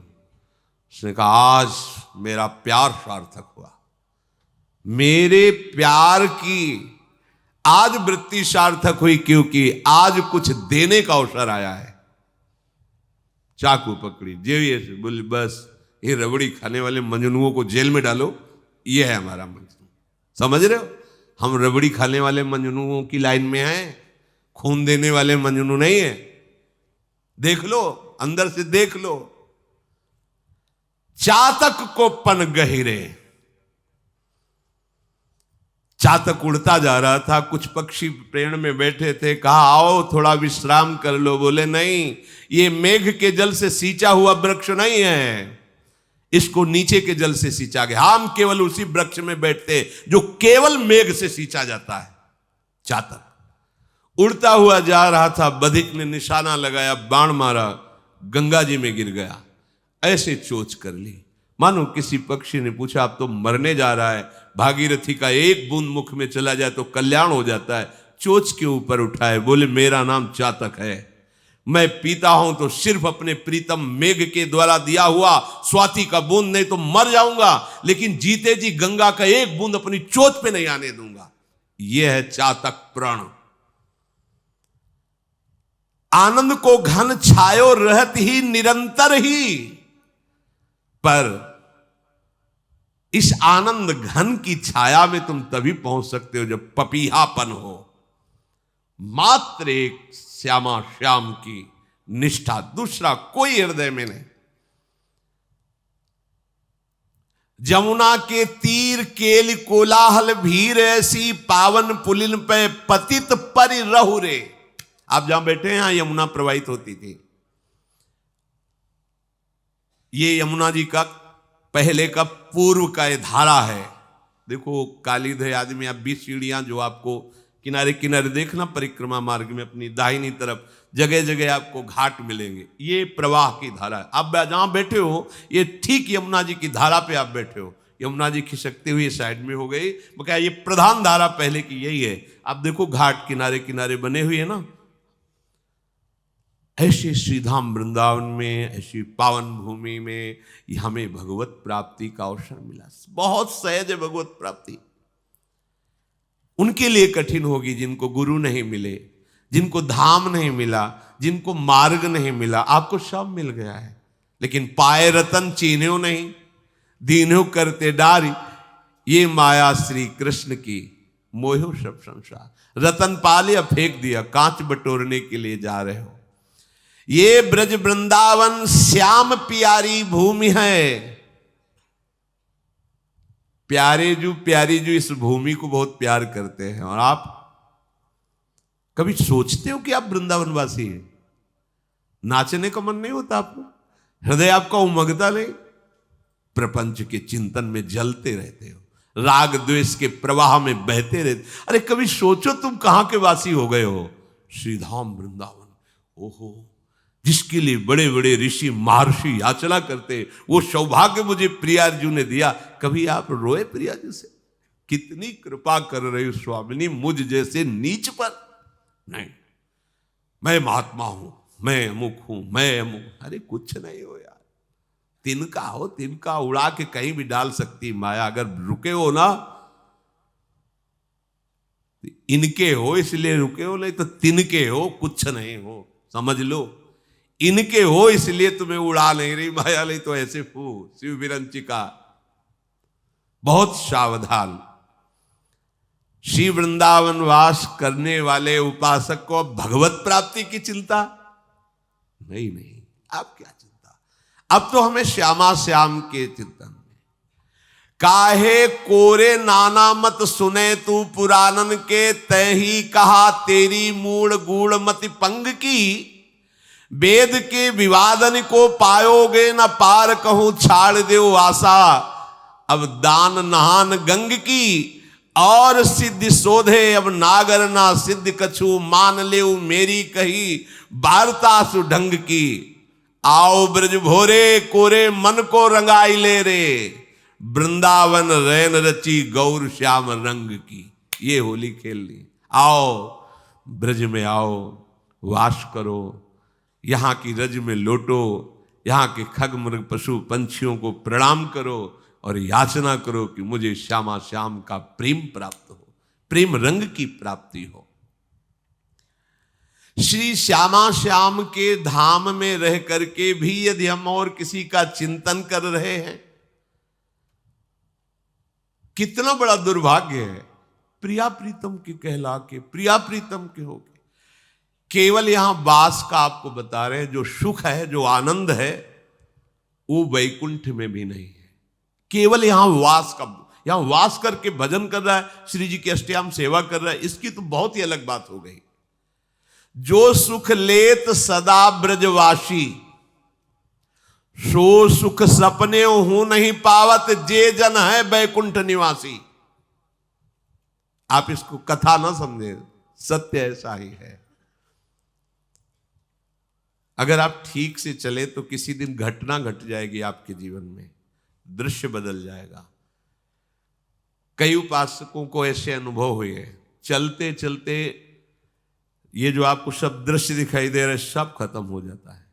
उसने कहा आज मेरा प्यार सार्थक हुआ, मेरे प्यार की आज वृत्ति सार्थक हुई, क्योंकि आज कुछ देने का अवसर आया है। चाकू पकड़ी, जेब बोली बस ये रबड़ी खाने वाले मजनुओं को जेल में डालो, ये है हमारा मजनू। समझ रहे हो, हम रबड़ी खाने वाले मजनुओं की लाइन में हैं, खून देने वाले मजनू नहीं है। देख लो अंदर से देख लो। चातक को पन गहिरे, चातक उड़ता जा रहा था, कुछ पक्षी पेड़ में बैठे थे, कहा आओ थोड़ा विश्राम कर लो। बोले नहीं, ये मेघ के जल से सींचा हुआ वृक्ष नहीं है, इसको नीचे के जल से सींचा गया। हम केवल उसी वृक्ष में बैठते जो केवल मेघ से सींचा जाता है। चातक उड़ता हुआ जा रहा था, बधिक ने निशाना लगाया, बाण मारा, गंगा जी में गिर गया। ऐसे चोच कर ली मानो किसी पक्षी ने पूछा अब तो मरने जा रहा है, भागीरथी का एक बूंद मुख में चला जाए तो कल्याण हो जाता है, चोच के ऊपर उठाए। बोले मेरा नाम चातक है, मैं पीता हूं तो सिर्फ अपने प्रीतम मेघ के द्वारा दिया हुआ स्वाति का बूंद, नहीं तो मर जाऊंगा, लेकिन जीते जी गंगा का एक बूंद अपनी चोच पे नहीं आने दूंगा। यह है चातक प्रण। आनंद को घन छायो रहत ही निरंतर ही, पर इस आनंद घन की छाया में तुम तभी पहुंच सकते हो जब पपीहापन हो। मात्र एक श्यामा श्याम की निष्ठा, दूसरा कोई हृदय में नहीं। जमुना के तीर केल कोलाहल भीर ऐसी, पावन पुलिन पे पतित परि रहु रे। आप जहां बैठे हैं यहां यमुना प्रवाहित होती थी। ये यमुना जी का पहले का पूर्व का ये धारा है। देखो कालीधय आदमी, आप 20 सीढ़ियां जो आपको किनारे किनारे देखना, परिक्रमा मार्ग में अपनी दाहिनी तरफ जगह जगह आपको घाट मिलेंगे। ये प्रवाह की धारा है। आप जहां बैठे हो ये ठीक यमुना जी की धारा पे आप बैठे हो। यमुना जी खिसकते हुए साइड में हो गई, बकाया ये प्रधान धारा पहले की यही है। आप देखो घाट किनारे किनारे बने हुए है ना। ऐसे श्रीधाम वृंदावन में, ऐसी पावन भूमि में हमें भगवत प्राप्ति का अवसर मिला। बहुत सहज है भगवत प्राप्ति। उनके लिए कठिन होगी जिनको गुरु नहीं मिले, जिनको धाम नहीं मिला, जिनको मार्ग नहीं मिला। आपको सब मिल गया है, लेकिन पाए रतन चीन्हो नहीं, दीन्हो करते डारी। ये माया श्री कृष्ण की, मोहो सब संसार। रतन पा लिया फेंक दिया, कांच बटोरने के लिए जा रहे हो। ये ब्रज वृंदावन श्याम प्यारी भूमि है। प्यारे जो प्यारी जो इस भूमि को बहुत प्यार करते हैं। और आप कभी सोचते हो कि आप वृंदावनवासी हैं? नाचने का मन नहीं होता आपको? हृदय आपका उमगता नहीं? प्रपंच के चिंतन में जलते रहते हो, राग द्वेष के प्रवाह में बहते रहते। अरे कभी सोचो तुम कहां के वासी हो गए हो? श्रीधाम वृंदावन। ओहो, जिसके लिए बड़े बड़े ऋषि महर्षि याचना करते, वो सौभाग्य मुझे प्रियार्जु ने दिया। कभी आप रोए प्रियार्जु से? कितनी कृपा कर रही हो स्वामिनी मुझ जैसे नीच पर? नहीं, मैं महात्मा हूं, मैं अमुक हूं, मैं अमुक। अरे कुछ नहीं हो यार, तिनका हो, तिनका उड़ा के कहीं भी डाल सकती माया। अगर रुके हो ना, इनके हो इसलिए रुके हो, नहीं तो तिनके हो, कुछ नहीं हो, समझ लो। इनके हो इसलिए तुम्हें उड़ा नहीं रही माया, नहीं तो ऐसे फू शिव विरंचिका। बहुत सावधान। श्री वृंदावन वास करने वाले उपासक को भगवत प्राप्ति की चिंता नहीं। अब क्या चिंता? अब तो हमें श्यामा श्याम के चिंतन में। काहे कोरे नाना मत सुने तू पुराणन के, तय ही कहा तेरी मूड़ गूढ़ मति पंग की। वेद के विवादन को पायोगे न पार, कहूं छाड़ दो आशा अब दान नहान गंग की। और सिद्ध शोधे अब नागर ना सिद्ध कछु, मान ले मेरी कही वार्ता सुढंग की। आओ ब्रज भोरे कोरे मन को रंगाई ले रे, वृंदावन रैन रची गौर श्याम रंग की। ये होली खेल ली। आओ ब्रज में आओ, वास करो, यहां की रज में लोटो, यहां के खग मृग पशु पंछियों को प्रणाम करो और याचना करो कि मुझे श्यामा श्याम का प्रेम प्राप्त हो, प्रेम रंग की प्राप्ति हो। श्री श्यामा श्याम के धाम में रह करके भी यदि हम और किसी का चिंतन कर रहे हैं, कितना बड़ा दुर्भाग्य है। प्रिया प्रीतम के कहला के, प्रिया प्रीतम के हो गए। केवल यहां वास का आपको बता रहे हैं, जो सुख है, जो आनंद है, वो वैकुंठ में भी नहीं है। केवल यहां वास का, यहां वास करके भजन कर रहा है, श्री जी की अष्टयाम सेवा कर रहा है, इसकी तो बहुत ही अलग बात हो गई। जो सुख लेत सदा ब्रजवासी, सो सुख सपने हूं नहीं पावत, जे जन है बैकुंठ निवासी। आप इसको कथा ना समझे, सत्य ऐसा ही है। अगर आप ठीक से चले तो किसी दिन घटना घट जाएगी आपके जीवन में, दृश्य बदल जाएगा। कई उपासकों को ऐसे अनुभव हुए, चलते चलते ये जो आपको सब दृश्य दिखाई दे रहे सब खत्म हो जाता है।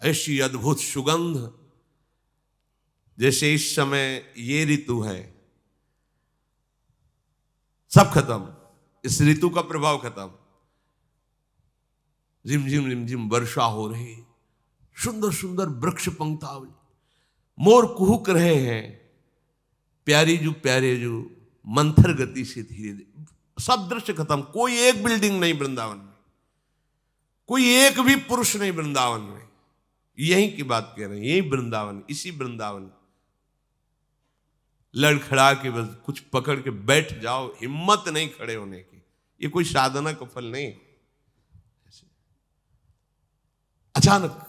ऐसी अद्भुत सुगंध, जैसे इस समय ये ऋतु है, सब खत्म, इस ऋतु का प्रभाव खत्म। रिमझिम रिमझिम वर्षा हो रही, सुंदर सुंदर वृक्ष पंक्तावली, मोर कुहुक रहे हैं, प्यारी जू मंथर गति से धीरे धीरे, सब दृश्य खत्म। कोई एक बिल्डिंग नहीं वृंदावन में, कोई एक भी पुरुष नहीं वृंदावन में। यही की बात कह रहे हैं, यही वृंदावन, इसी वृंदावन। लड़खड़ा के बस कुछ पकड़ के बैठ जाओ, हिम्मत नहीं खड़े होने की। ये कोई साधना का फल नहीं। अचानक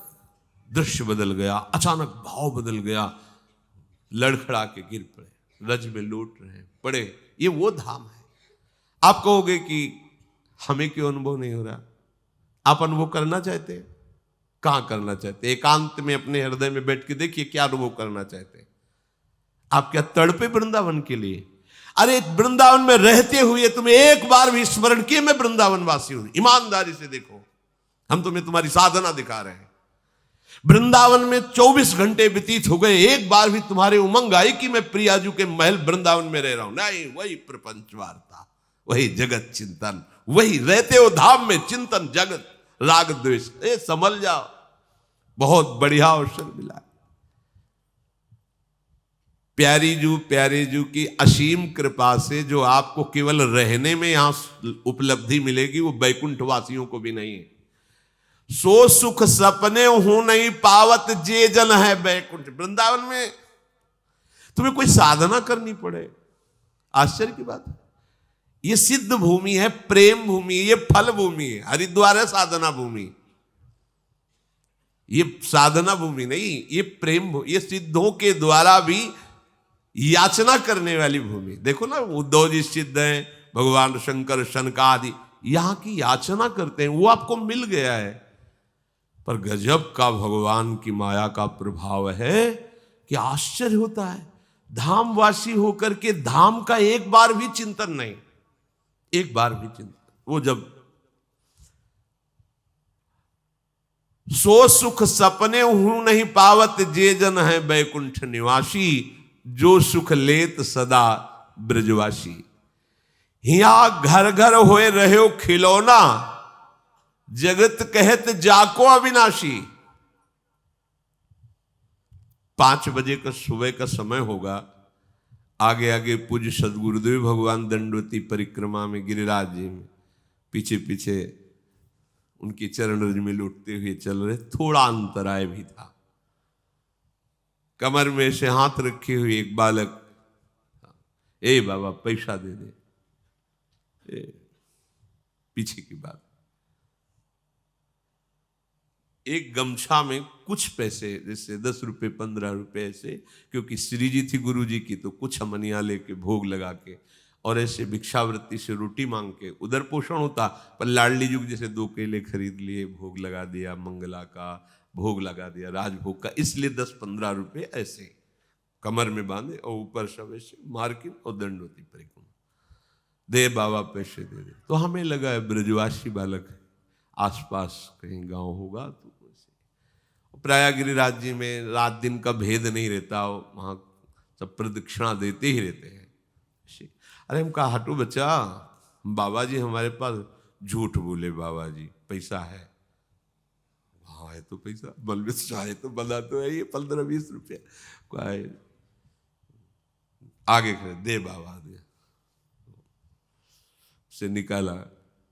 दृश्य बदल गया, अचानक भाव बदल गया, लड़खड़ा के गिर पड़े, रज में लौट रहे पड़े। ये वो धाम है। आप कहोगे कि हमें क्यों अनुभव नहीं हो रहा? आप अनुभव करना चाहते हैं? कहां करना चाहते हैं? एकांत में अपने हृदय में बैठ के देखिए, क्या अनुभव करना चाहते हैं आप? क्या तड़पे वृंदावन के लिए? अरे वृंदावन में रहते हुए तुम्हें एक बार भी स्मरण किए मैं वृंदावन वासी हूं? ईमानदारी से देखो, हम तुम्हें तुम्हारी साधना दिखा रहे हैं। वृंदावन में 24 घंटे व्यतीत हो गए, एक बार भी तुम्हारे उमंग आई कि मैं प्रियाजू के महल वृंदावन में रह रहा हूं? नहीं, वही प्रपंच वार्ता, वही जगत चिंतन, वही रहते हो धाम में चिंतन जगत राग द्वेष। समझ जाओ, बहुत बढ़िया अवसर मिला। प्यारे जू की असीम कृपा से जो आपको केवल रहने में यहां उपलब्धि मिलेगी, वो बैकुंठ वासियों को भी नहीं है। सो सुख सपने हूं नहीं पावत, जे जन है बैकुंठ। वृंदावन में तुम्हें कोई साधना करनी पड़े, आश्चर्य की बात है। ये सिद्ध भूमि है, प्रेम भूमि, ये फल भूमि है। हरिद्वार है साधना भूमि, ये साधना भूमि नहीं, ये प्रेम भूमि। ये सिद्धों के द्वारा भी याचना करने वाली भूमि। देखो ना, उद्धव जी सिद्ध हैं, भगवान शंकर शनकादि यहां की याचना करते हैं, वो आपको मिल गया है। पर गजब का भगवान की माया का प्रभाव है कि आश्चर्य होता है। धामवासी होकर के धाम का एक बार भी चिंतन नहीं, एक बार भी चिंतन। वो जब सो सुख सपने हूं नहीं पावत, जे जन है बैकुंठ निवासी, जो सुख लेत सदा ब्रजवासी। हिया घर घर होए रहे खिलौना, जगत कहत जाको अविनाशी। 5 बजे का सुबह का समय होगा, आगे आगे पूज्य सदगुरुदेव भगवान दंडवती परिक्रमा में गिरिराज जी में पीछे पीछे उनकी चरण रज में लुटते हुए चल रहे। थोड़ा अंतराय भी था। कमर में से हाथ रखे हुए एक बालक, ए बाबा पैसा दे दे, पीछे की बात। एक गमछा में कुछ पैसे, जैसे 10 रुपए 15 रुपए ऐसे, क्योंकि श्री जी थी गुरु जी की, तो कुछ हमनिया लेके भोग लगा के, और ऐसे भिक्षावृत्ति से रोटी मांग के उधर पोषण होता। पर लाडली जुग जैसे 2 केले खरीद लिए, भोग लगा दिया, मंगला का भोग लगा दिया, राजभोग का, इसलिए 10-15 रुपए ऐसे कमर में बांधे, और ऊपर सब ऐसे मार्किन और दंडवती परिक्रमा। दे बाबा पैसे दे दे। तो हमें लगा है ब्रजवासी बालक है, आसपास कहीं गांव होगा। तो प्राय गिरिराज जी में रात दिन का भेद नहीं रहता, वहां सब प्रदक्षिणा देते ही रहते हैं। अरे हम कहा, हटो बच्चा, बाबा जी हमारे पास झूठ बोले, बाबा जी पैसा है। हाँ है तो पैसा, बलवे चाहे तो बना तो है, ये 15-20 रुपया आगे खड़े, दे बाबा दे। से निकाला,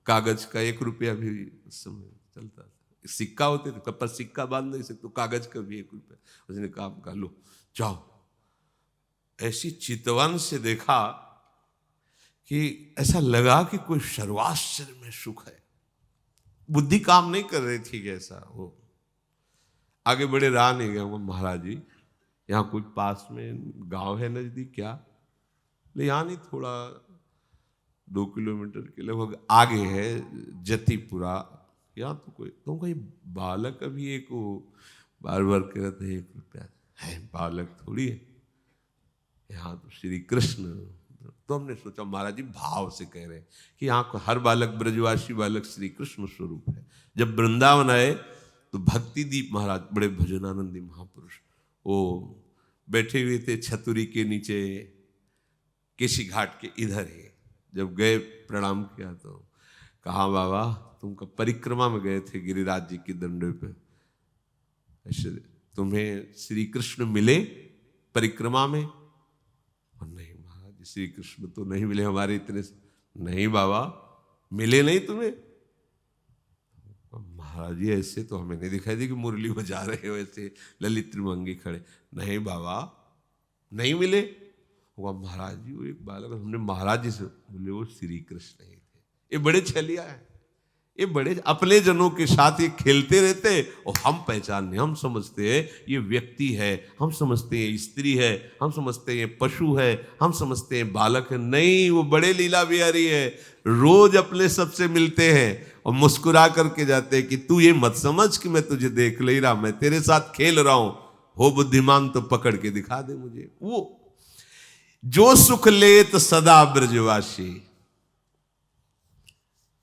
कागज का 1 रुपया भी उस समय चलता था, सिक्का होते थे, पर सिक्का बांध नहीं सकते, तो कागज का भी 1 रुपया। उसने कहा लो जाओ। ऐसी चितवन से देखा कि ऐसा लगा कि कोई सर्वाश्चर्य में सुख है। बुद्धि काम नहीं कर रही थी कैसा वो। आगे बड़े रहा नहीं गया, महाराज जी यहाँ कोई पास में गांव है नजदीक क्या? ले यहाँ नहीं, थोड़ा 2 किलोमीटर के लगभग आगे है जतीपुरा, यहाँ तो कोई। तो कहीं बालक अभी एक वो बार बार कह रहे थे 1 रुपया है, बालक थोड़ी है, यहाँ तो श्री कृष्ण। तो हमने सोचा महाराज जी भाव से कह रहे हैं कि यहाँ को हर बालक ब्रजवासी बालक श्री कृष्ण स्वरूप है। जब वृंदावन आए तो भक्तिदीप महाराज बड़े भजनानंदी महापुरुष वो बैठे हुए थे छतुरी के नीचे, केसी घाट के इधर ही। जब गए प्रणाम किया तो कहा बाबा तुम कब परिक्रमा में गए थे गिरिराज जी की दंडे पे, ऐसे तुम्हें श्री कृष्ण मिले परिक्रमा में? और नहीं महाराज श्री कृष्ण तो नहीं मिले हमारे इतने। नहीं बाबा मिले नहीं तुम्हें? महाराज जी ऐसे तो हमें नहीं दिखाई दी कि मुरली बजा रहे हो ऐसे ललित त्रिभंगी खड़े। नहीं बाबा नहीं मिले। वो महाराज जी वो एक बालक, हमने महाराज जी से बोले वो श्री कृष्ण ही थे। ये बड़े छलिया है, ये बड़े अपने जनों के साथ ये खेलते रहते और हम पहचानने, हम समझते हैं ये व्यक्ति है, हम समझते हैं स्त्री है, हम समझते हैं ये पशु है, हम समझते हैं बालक है। नहीं, वो बड़े लीला बिहारी है। रोज अपने सबसे मिलते हैं और मुस्कुरा करके जाते हैं कि तू ये मत समझ कि मैं तुझे देख ले रहा, मैं तेरे साथ खेल रहा हूं, हो बुद्धिमान तो पकड़ के दिखा दे मुझे। वो जो सुख लेत सदा ब्रजवासी।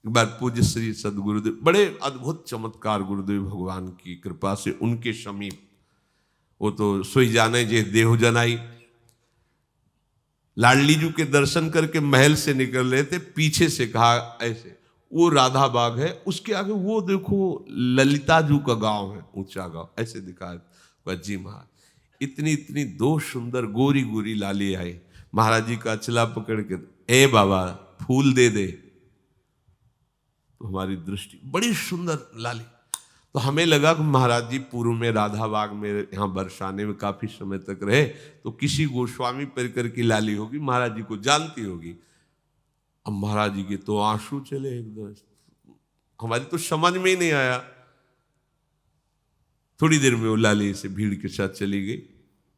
एक बार पूज्य श्री सदगुरुदेव, बड़े अद्भुत चमत्कार गुरुदेव भगवान की कृपा से उनके समीप, वो तो सोई जाने जे देहु जनाई, लाडली जी के दर्शन करके महल से निकल रहे थे, पीछे से कहा ऐसे वो राधा बाग है, उसके आगे वो देखो ललिता जू का गांव है, ऊंचा गांव, ऐसे दिखा। जी महाराज इतनी इतनी 2 सुंदर गोरी गोरी लाली आई। महाराज जी का अचला पकड़ के ए बाबा फूल दे दे। तो हमारी दृष्टि बड़ी सुंदर लाली, तो हमें लगा कि महाराज जी पूर्व में राधा बाग में यहाँ बरसाने में काफी समय तक रहे, तो किसी गोस्वामी परिकर की लाली होगी, महाराज जी को जानती होगी। अब महाराज जी के तो आंसू चले एकदम, हमारी तो समझ में ही नहीं आया। थोड़ी देर में वो लाली से भीड़ के साथ चली गई।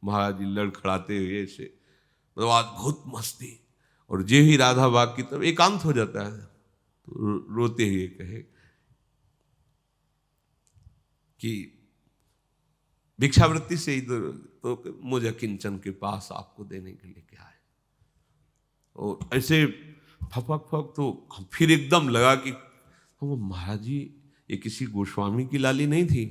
महाराज जी लड़खड़ाते हुए ऐसे, मतलब अद्भुत मस्ती। और जे ही राधा बाग की तरफ एकांत हो जाता है तो रोते हुए कहे कि भिक्षावृत्ति से ही तो मुझे किंचन के पास आपको देने के लिए क्या है। और ऐसे फपक फक, तो फिर एकदम लगा कि महाराज जी ये किसी गोस्वामी की लाली नहीं थी?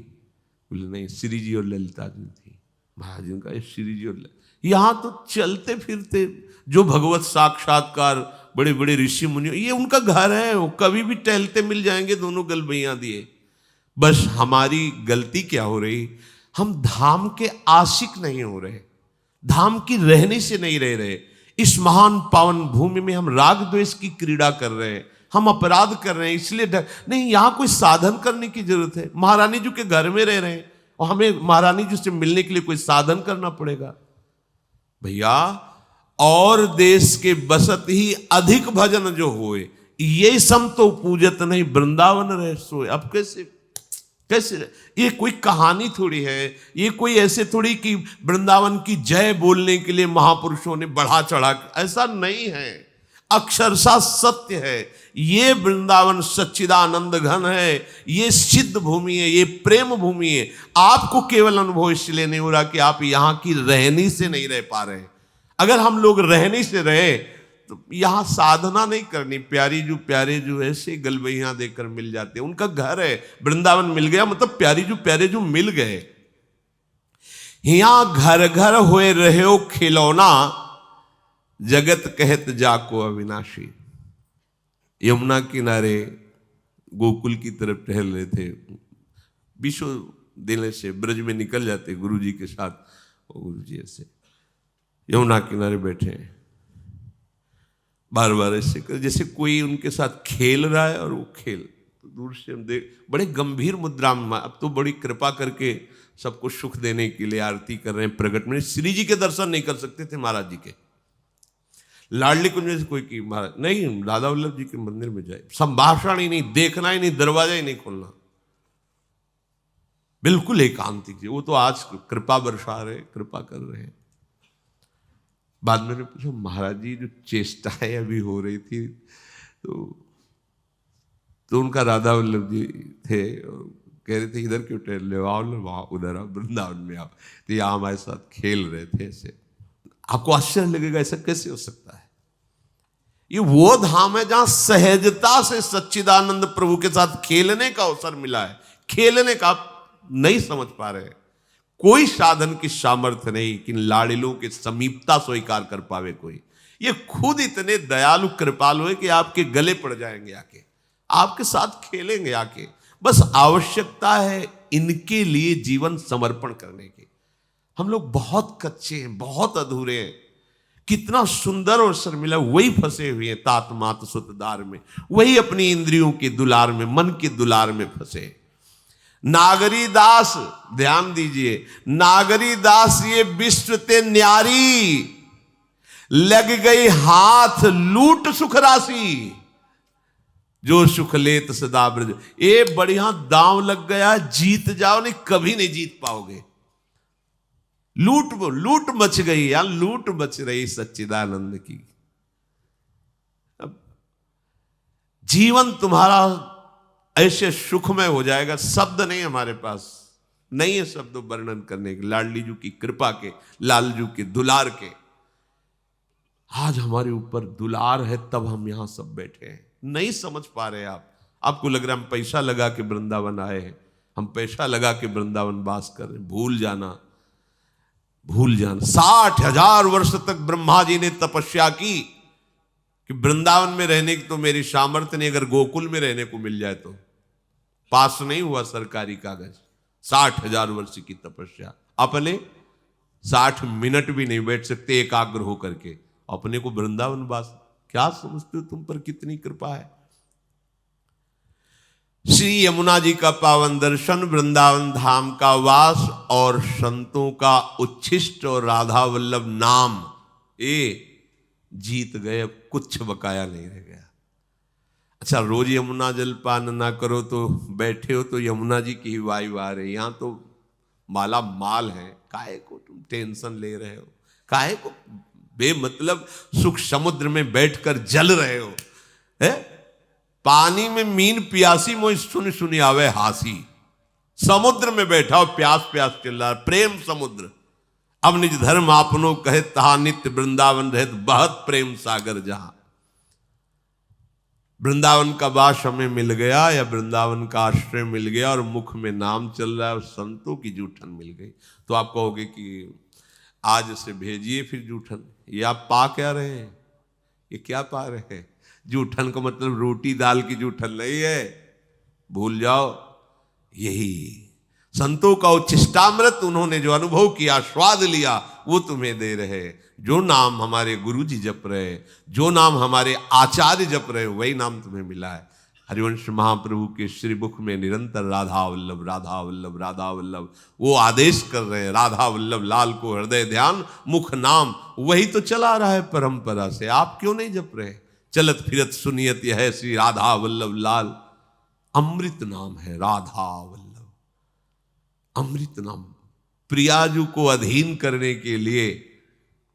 बोले नहीं, श्री जी और ललिता जी थी। महाराज जी का श्री जी और यहाँ तो चलते फिरते जो भगवत साक्षात्कार बड़े बड़े ऋषि मुनि, ये उनका घर है, वो कभी भी टहलते मिल जाएंगे, दोनों गलबैयां दिए। बस हमारी गलती क्या हो रही, हम धाम के आशिक नहीं हो रहे, धाम की रहने से नहीं रह रहे। इस महान पावन भूमि में हम राग द्वेष की क्रीड़ा कर रहे हैं, हम अपराध कर रहे हैं, इसलिए नहीं, यहां कोई साधन करने की जरूरत है। महारानी जी के घर में रह रहे हैं और हमें महारानी जी से मिलने के लिए कोई साधन करना पड़ेगा। भैया और देश के बसत ही अधिक भजन जो होए, ये सम तो पूजत नहीं वृंदावन रह सोए। अब कैसे ये कोई कहानी थोड़ी है, ये कोई ऐसे थोड़ी कि वृंदावन की जय बोलने के लिए महापुरुषों ने बढ़ा चढ़ा, ऐसा नहीं है, अक्षरशः सत्य है। ये वृंदावन सच्चिदानंद घन है, ये सिद्ध भूमि है, ये प्रेम भूमि है। आपको केवल अनुभव इसलिए नहीं हो रहा कि आप यहां की रहनी से नहीं रह पा रहे। अगर हम लोग रहने से रहे तो यहां साधना नहीं करनी। प्यारे जो ऐसे गलबैयां देकर मिल जाते, उनका घर है, वृंदावन मिल गया मतलब प्यारे जो मिल गए। यहां घर घर हुए रहे हो खिलौना, जगत कहत जाको अविनाशी। यमुना किनारे गोकुल की तरफ टहल रहे थे, विश्व देने से ब्रज में निकल जाते गुरु जी के साथ। गुरु जी ऐसे यमुना किनारे बैठे हैं, बार बार ऐसे कर, जैसे कोई उनके साथ खेल रहा है और वो खेल तो दूर से हम देख, बड़े गंभीर मुद्रा में, अब तो बड़ी कृपा करके सबको सुख देने के लिए आरती कर रहे हैं प्रगट में। श्री जी के दर्शन नहीं कर सकते थे महाराज जी के, लाडली कुंज में से कोई की महाराज नहीं, राधा वल्लभ जी के मंदिर में जाए, संभाषण ही नहीं, देखना ही नहीं, दरवाजा ही नहीं खोलना, बिल्कुल एकांतिक जी। वो तो आज कृपा बरसा रहे, कृपा कर रहे हैं। बाद में पूछा महाराज जी जो चेष्टाएं अभी हो रही थी तो उनका राधा वल्लभ जी थे, कह रहे थे इधर क्यों टहल रहे हो, आओ ना वहां उधर आओ वृंदावन में आप, तो यहाँ हमारे साथ खेल रहे थे ऐसे। आपको आश्चर्य लगेगा ऐसा कैसे हो सकता है। ये वो धाम है जहां सहजता से सच्चिदानंद प्रभु के साथ खेलने का अवसर मिला है। खेलने का आप नहीं समझ पा रहे, कोई साधन की सामर्थ्य नहीं कि लाड़िलों के समीपता स्वीकार कर पावे कोई। ये खुद इतने दयालु कृपालु है कि आपके गले पड़ जाएंगे आके, आपके साथ खेलेंगे आके। बस आवश्यकता है इनके लिए जीवन समर्पण करने की। हम लोग बहुत कच्चे हैं, बहुत अधूरे हैं। कितना सुंदर अवसर मिला, वही फंसे हुए हैं तात मात सुतदार में, वही अपनी इंद्रियों के दुलार में, मन के दुलार में फंसे। नागरी दास, ध्यान दीजिए, नागरी दास ये विश्व ते न्यारी, लग गई हाथ लूट सुख राशि, जो सुख लेत सदा ब्रज। ये बढ़िया दांव लग गया, जीत जाओ, नहीं कभी नहीं जीत पाओगे। लूट मच गई, या लूट मच रही सच्चिदानंद की। अब जीवन तुम्हारा ऐसे सुखमय हो जाएगा, शब्द नहीं हमारे पास, नहीं है शब्द वर्णन करने के। लाडली जी की कृपा के, लालजू के दुलार के, आज हमारे ऊपर दुलार है, तब हम यहां सब बैठे हैं। नहीं समझ पा रहे आप, आपको लग रहा है हम पैसा लगा के वृंदावन आए हैं, हम पैसा लगा के वृंदावन वास कर रहे हैं। भूल जाना, भूल जाना। 60,000 वर्ष तक ब्रह्मा जी ने तपस्या की कि वृंदावन में रहने की तो मेरी सामर्थ्य नहीं, अगर गोकुल में रहने को मिल जाए तो। पास नहीं हुआ सरकारी कागज। 60,000 वर्ष की तपस्या, अपने 60 मिनट भी नहीं बैठ सकते एकाग्र होकर के, अपने को वृंदावन वास। क्या समझते हो तुम पर कितनी कृपा है। श्री यमुना जी का पावन दर्शन, वृंदावन धाम का वास और संतों का उच्छिष्ट और राधा वल्लभ नाम, ये जीत गए, अब कुछ बकाया नहीं रह गया। अच्छा, रोज यमुना जलपान ना करो तो बैठे हो तो यमुना जी की ही वाई वाह रही, यहां तो माला माल है, काहे को तुम टेंशन ले रहे हो, काहे को बेमतलब सुख समुद्र में बैठकर जल रहे हो। है पानी में मीन प्यासी, मोई सुन सुनी आवे हासी। समुद्र में बैठा हो, प्यास प्यास चिल्ला रहा, प्रेम समुद्र। अब निज धर्म आपनो कहे, तहा नित्य वृंदावन रहत बहुत प्रेम सागर। जहां वृंदावन का वास हमें मिल गया, या वृंदावन का आश्रय मिल गया, और मुख में नाम चल रहा है, और संतों की जूठन मिल गई, तो आप कहोगे कि आज से भेजिए फिर जूठन। ये आप पा क्या रहे हैं, ये क्या पा रहे हैं। जूठन का मतलब रोटी दाल की जूठन नहीं है, भूल जाओ। यही संतों का उच्छिष्टामृत, उन्होंने जो अनुभव किया, स्वाद लिया, वो तुम्हें दे रहे। जो नाम हमारे गुरु जी जप रहे, जो नाम हमारे आचार्य जप रहे, वही नाम तुम्हें मिला है। हरिवंश महाप्रभु के श्री मुख में निरंतर राधा वल्लभ, राधा वल्लभ, राधा वल्लभ, वो आदेश कर रहे हैं, राधा वल्लभ लाल को हृदय ध्यान, मुख नाम, वही तो चला रहा है परंपरा से। आप क्यों नहीं जप रहे। चलत फिरत सुनियत यह है श्री राधा वल्लभ लाल, अमृत नाम है राधा वल्लभ, अमृत नाम। प्रियाजू को अधीन करने के लिए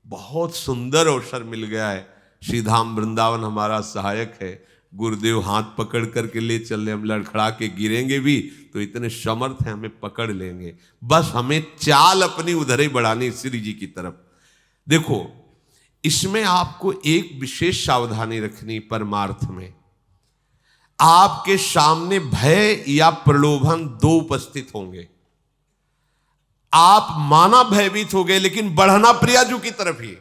बहुत सुंदर अवसर मिल गया है। श्रीधाम वृंदावन हमारा सहायक है। गुरुदेव हाथ पकड़ करके ले चल रहे, हम लड़खड़ा के गिरेंगे भी तो इतने समर्थ हैं, हमें पकड़ लेंगे। बस हमें चाल अपनी उधर ही बढ़ानी श्री जी की तरफ। देखो, इसमें आपको एक विशेष सावधानी रखनी। परमार्थ में आपके सामने भय या प्रलोभन दो उपस्थित होंगे। आप माना भयभीत हो गए, लेकिन बढ़ना प्रियाजू की तरफ ही।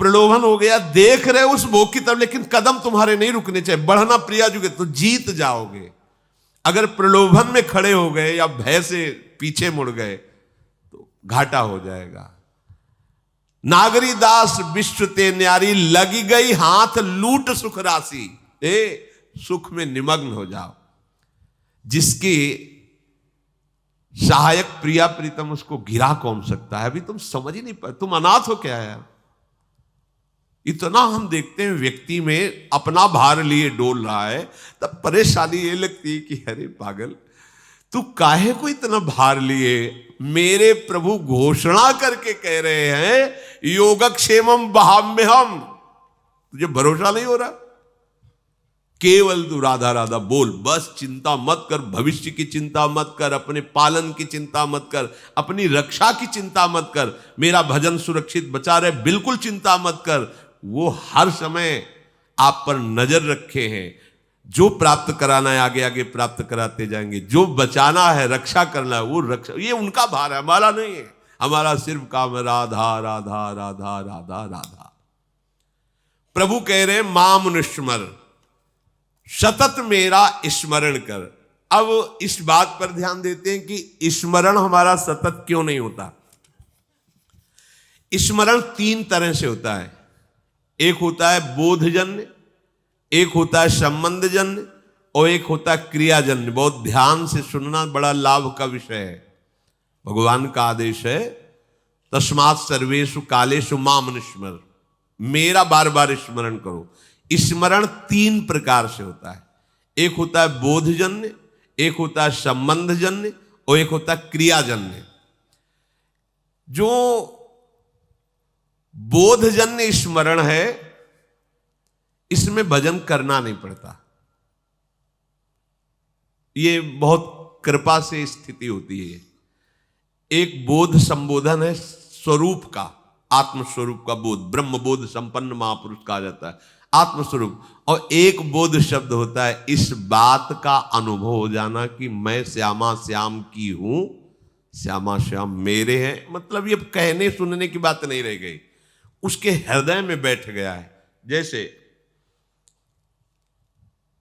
प्रलोभन हो गया, देख रहे उस भोग की तरफ, लेकिन कदम तुम्हारे नहीं रुकने चाहिए, बढ़ना प्रियाजू के, तो जीत जाओगे। अगर प्रलोभन में खड़े हो गए या भय से पीछे मुड़ गए तो घाटा हो जाएगा। नागरी दास विश्व ते न्यारी, लगी गई हाथ लूट सुख राशि। सुख में निमग्न हो जाओ। जिसकी सहायक प्रिया प्रीतम, उसको गिरा कौन सकता है? अभी तुम समझ ही नहीं पाए, तुम अनाथ हो क्या यार? इतना हम देखते हैं व्यक्ति में अपना भार लिए डोल रहा है, तब परेशानी ये लगती है कि अरे पागल, तू काहे को इतना भार लिए? मेरे प्रभु घोषणा करके कह रहे हैं योगक्षेमम वहाम्यहम्। तुझे भरोसा नहीं हो रहा? केवल तू राधा राधा बोल, बस चिंता मत कर, भविष्य की चिंता मत कर, अपने पालन की चिंता मत कर, अपनी रक्षा की चिंता मत कर, मेरा भजन सुरक्षित बचा रहे, बिल्कुल चिंता मत कर। वो हर समय आप पर नजर रखे हैं। जो प्राप्त कराना है आगे आगे प्राप्त कराते जाएंगे, जो बचाना है रक्षा करना है वो रक्षा, ये उनका भार है, हमारा नहीं है। हमारा सिर्फ काम है राधा राधा राधा राधा राधा। प्रभु कह रहे माम अनुस्मर, सतत मेरा स्मरण कर। अब इस बात पर ध्यान देते हैं कि स्मरण हमारा सतत क्यों नहीं होता। स्मरण तीन तरह से होता है। एक होता है बोधजन्य, एक होता है संबंधजन्य, और एक होता है क्रियाजन्य। बहुत ध्यान से सुनना, बड़ा लाभ का विषय है। भगवान का आदेश है तस्मात् सर्वेषु कालेषु माम अनुस्मर, मेरा बार बार स्मरण करो। स्मरण तीन प्रकार से होता है। एक होता है बोधजन्य, एक होता है संबंधजन्य, और एक होता है क्रियाजन्य। जो बोधजन्य स्मरण है, इसमें भजन करना नहीं पड़ता। ये बहुत कृपा से स्थिति होती है। एक बोध संबोधन है स्वरूप का, आत्मस्वरूप का बोध, ब्रह्म बोध संपन्न महापुरुष कहा जाता है, आत्मस्वरूप। और एक बोध शब्द होता है इस बात का अनुभव हो जाना कि मैं श्यामा श्याम की हूं, श्यामा श्याम मेरे हैं। मतलब ये कहने सुनने की बात नहीं रह गई, उसके हृदय में बैठ गया है। जैसे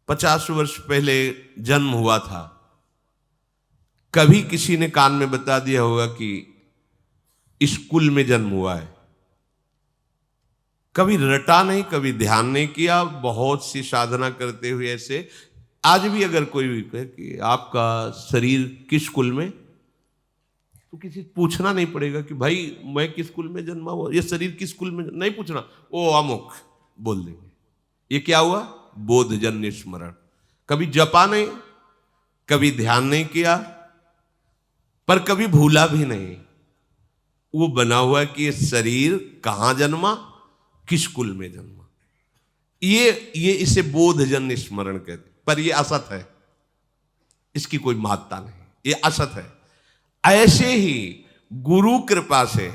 50 वर्ष पहले जन्म हुआ था, कभी किसी ने कान में बता दिया होगा कि स्कूल में जन्म हुआ है, कभी रटा नहीं, कभी ध्यान नहीं किया, बहुत सी साधना करते हुए ऐसे। आज भी अगर कोई भी कहे कि आपका शरीर किस स्कूल में, तो किसी पूछना नहीं पड़ेगा कि भाई मैं किस स्कूल में जन्मा हुआ, ये शरीर किस स्कूल में, नहीं पूछना, वो अमुक बोल देंगे। ये क्या हुआ? बोधजन्य स्मरण। कभी जपा नहीं, कभी ध्यान नहीं किया, पर कभी भूला भी नहीं। वो बना हुआ कि ये शरीर कहां जन्मा, किस कुल में जन्मा। ये इसे बोधजन्य स्मरण कहते। पर ये असत है, इसकी कोई महत्ता नहीं, ये असत है। ऐसे ही गुरु कृपा से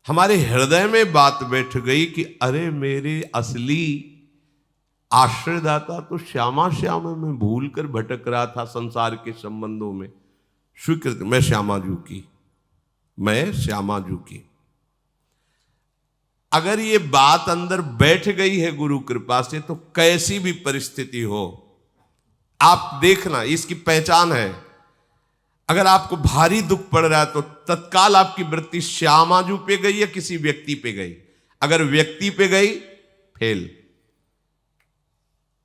हमारे हृदय में बात बैठ गई कि अरे मेरे असली आश्रयदाता तो श्यामा श्याम है, मैं भूल कर भटक रहा था संसार के संबंधों में। स्वीकृत, मैं श्यामा जू की, मैं श्यामा जू की। अगर ये बात अंदर बैठ गई है गुरु कृपा से, तो कैसी भी परिस्थिति हो आप देखना, इसकी पहचान है। अगर आपको भारी दुख पड़ रहा है तो तत्काल आपकी वृत्ति श्यामाजू पे गई या किसी व्यक्ति पे गई। अगर व्यक्ति पे गई, फेल,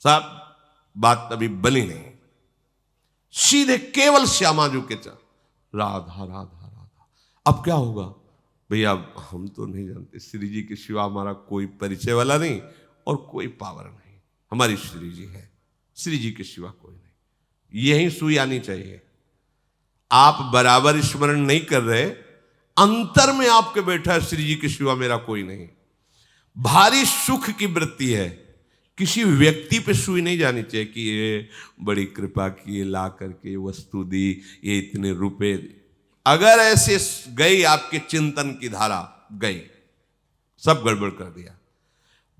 साहब बात अभी बनी नहीं। सीधे केवल श्यामाजू के चल, राधा राधा राधा। अब क्या होगा भैया, हम तो नहीं जानते, श्री जी के सिवा हमारा कोई परिचय वाला नहीं और कोई पावर नहीं, हमारी श्री जी है, श्री जी के सिवा कोई नहीं। यही सुई आनी चाहिए। आप बराबर स्मरण नहीं कर रहे, अंतर में आपके बैठा है श्री जी के सिवा मेरा कोई नहीं। भारी सुख की वृत्ति है, किसी व्यक्ति पे सुई नहीं जानी चाहिए कि ये बड़ी कृपा की, ये ला करके वस्तु दी, ये इतने रुपए। अगर ऐसे गई आपके चिंतन की धारा, गई, सब गड़बड़ कर दिया।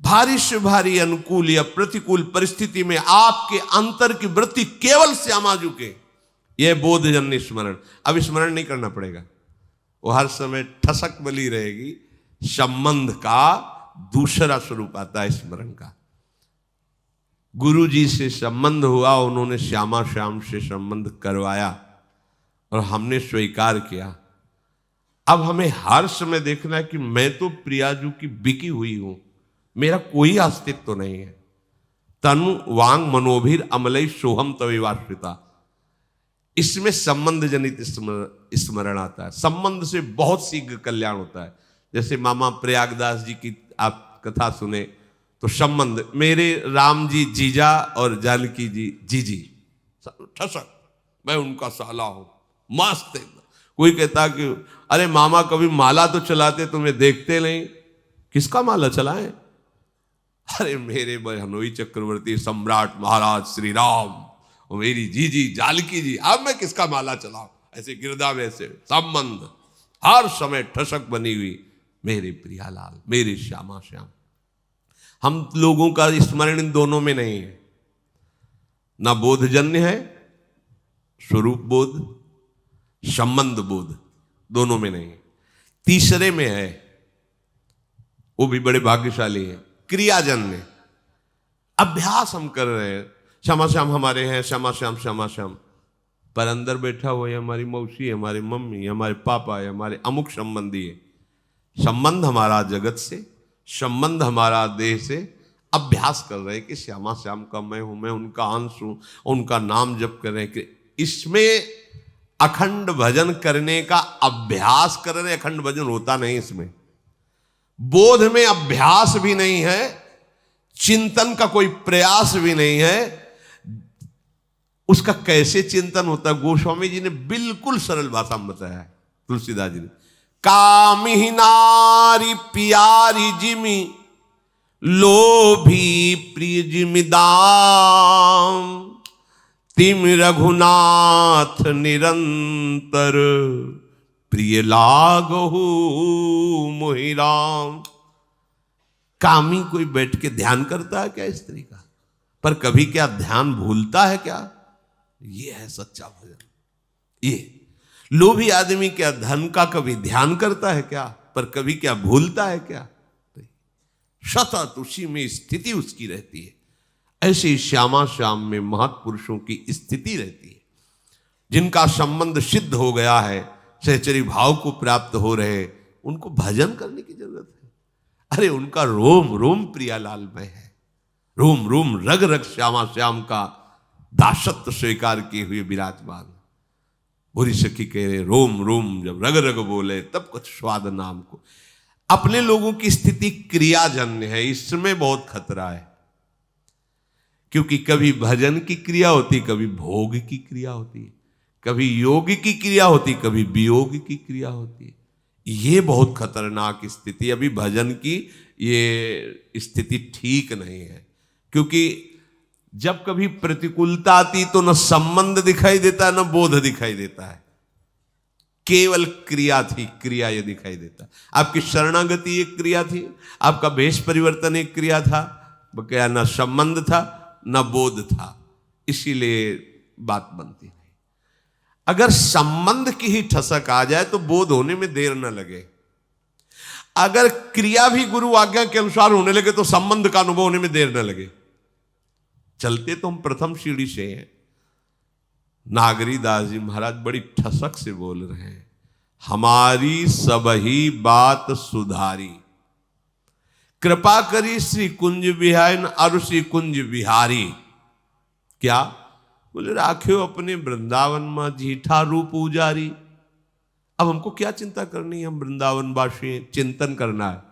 भारी से भारी अनुकूल या प्रतिकूल परिस्थिति में आपके अंतर की वृत्ति केवल श्यामाजू के, यह बोधजन्य स्मरण। अब स्मरण नहीं करना पड़ेगा, वो हर समय ठसक बली रहेगी। संबंध का दूसरा स्वरूप आता है स्मरण का। गुरु जी से संबंध हुआ, उन्होंने श्यामा श्याम से संबंध करवाया और हमने स्वीकार किया। अब हमें हर समय देखना है कि मैं तो प्रियाजू की बिकी हुई हूं, मेरा कोई अस्तित्व तो नहीं है। तनु वांग मनोभिर अमलई सोहम तविवाश्रिता, इसमें संबंध जनित स्मरण आता है। संबंध से बहुत शीघ्र कल्याण होता है। जैसे मामा प्रयागदास जी की आप कथा सुने तो संबंध, मेरे राम जी जीजा और जानकी जी जीजी, ठसक, मैं उनका साला हूं, मस्त एकदम। कोई कहता कि अरे मामा कभी माला तो चलाते, तुम्हें देखते नहीं, किसका माला चलाएं? अरे मेरे बहनोई चक्रवर्ती सम्राट महाराज श्री राम और मेरी जीजी जानकी जी, अब मैं किसका माला चलाऊं? ऐसे गिरदा में से संबंध हर समय ठसक बनी हुई, मेरे प्रियालाल, मेरे श्यामा श्याम। हम लोगों का स्मरण इन दोनों में नहीं है, ना बोधजन्य है, स्वरूप बोध, संबंध बोध दोनों में नहीं है। तीसरे में है, वो भी बड़े भाग्यशाली है, क्रियाजन्य। अभ्यास हम कर रहे हैं, श्यामा श्याम हमारे हैं, श्यामा श्याम श्यामा श्याम, पर अंदर बैठा हुआ है हमारी मौसी है, हमारी मम्मी, हमारे पापा है, हमारे अमुक संबंधी है। संबंध हमारा जगत से, संबंध हमारा देह से। अभ्यास कर रहे हैं कि श्यामा श्याम का मैं हूं, मैं उनका अंश हूं, उनका नाम जप कर रहे हैं। इसमें अखंड भजन करने का अभ्यास कर रहे, अखंड भजन होता नहीं इसमें। बोध में अभ्यास भी नहीं है, चिंतन का कोई प्रयास भी नहीं है। उसका कैसे चिंतन होता है, गोस्वामी जी ने बिल्कुल सरल भाषा में बताया है, तुलसीदास जी ने। कामिही नारी प्यारी जिमी, लोभी प्रिय जिमि दाम, तिम रघुनाथ निरंतर, प्रिय लागहु मोहि राम। कामी कोई बैठ के ध्यान करता है क्या स्त्री का? पर कभी क्या ध्यान भूलता है क्या? ये है सच्चा भजन। ये लोभी आदमी क्या धन का कभी ध्यान करता है क्या? पर कभी क्या भूलता है क्या? सतत उसी में स्थिति उसकी रहती है। ऐसे श्यामा श्याम में महत्पुरुषों की स्थिति रहती है, जिनका संबंध सिद्ध हो गया है, सहचरी भाव को प्राप्त हो रहे, उनको भजन करने की जरूरत है। अरे उनका रोम रोम प्रियालाल में है, रोम रोम रग रग श्यामा श्याम का दासत्व स्वीकार किए हुए विराजमान। बुरी सखी कह रहे रोम रोम जब रग रग बोले तब कुछ स्वाद नाम को। अपने लोगों की स्थिति क्रियाजन्य है, इसमें बहुत खतरा है। क्योंकि कभी भजन की क्रिया होती, कभी भोग की क्रिया होती, कभी योग की क्रिया होती, कभी वियोग की क्रिया होती। ये बहुत खतरनाक स्थिति। अभी भजन की ये स्थिति ठीक नहीं है, क्योंकि जब कभी प्रतिकूलता आती तो न संबंध दिखाई देता है, न बोध दिखाई देता है, केवल क्रिया थी, क्रिया ये दिखाई देता। आपकी शरणागति एक क्रिया थी, आपका भेष परिवर्तन एक क्रिया था, क्या न संबंध था न बोध था, इसीलिए बात बनती नहीं। अगर संबंध की ही ठसक आ जाए तो बोध होने में देर न लगे। अगर क्रिया भी गुरु आज्ञा के अनुसार होने लगे तो संबंध का अनुभव होने में देर न लगे। चलते तो हम प्रथम सीढ़ी से हैं। नागरी दास जी महाराज बड़ी ठसक से बोल रहे हैं, हमारी सबही बात सुधारी, कृपा करी श्री कुंज बिहाइन अरु श्री कुंज बिहारी। क्या बोले? राख्यो अपने वृंदावन में जीठा रूप उजारी। अब हमको क्या चिंता करनी है? हम वृंदावन वासी, चिंतन करना है,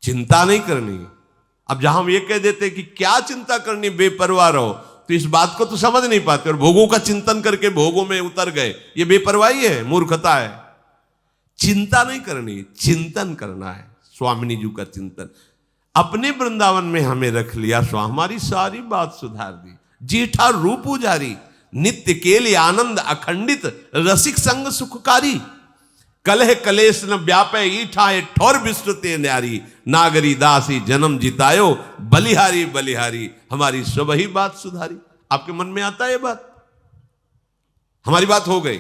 चिंता नहीं करनी है। अब जहां हम ये कह देते कि क्या चिंता करनी, बेपरवाह रहो, तो इस बात को तो समझ नहीं पाते और भोगों का चिंतन करके भोगों में उतर गए। ये बेपरवाही है, मूर्खता है। चिंता नहीं करनी, चिंतन करना है। स्वामिनी जी का चिंतन अपने वृंदावन में हमें रख लिया, सो हमारी सारी बात सुधार दी। जीठा रूप उजारी, नित्य केले आनंद अखंडित, रसिक संग सुखकारी, कलह कलेश न व्यापे ईठा है ठोर विस्तृते न्यारी, नागरी दासी जन्म जितायो, बलिहारी बलिहारी, हमारी सब ही बात सुधारी। आपके मन में आता है ये बात? हमारी बात हो गई।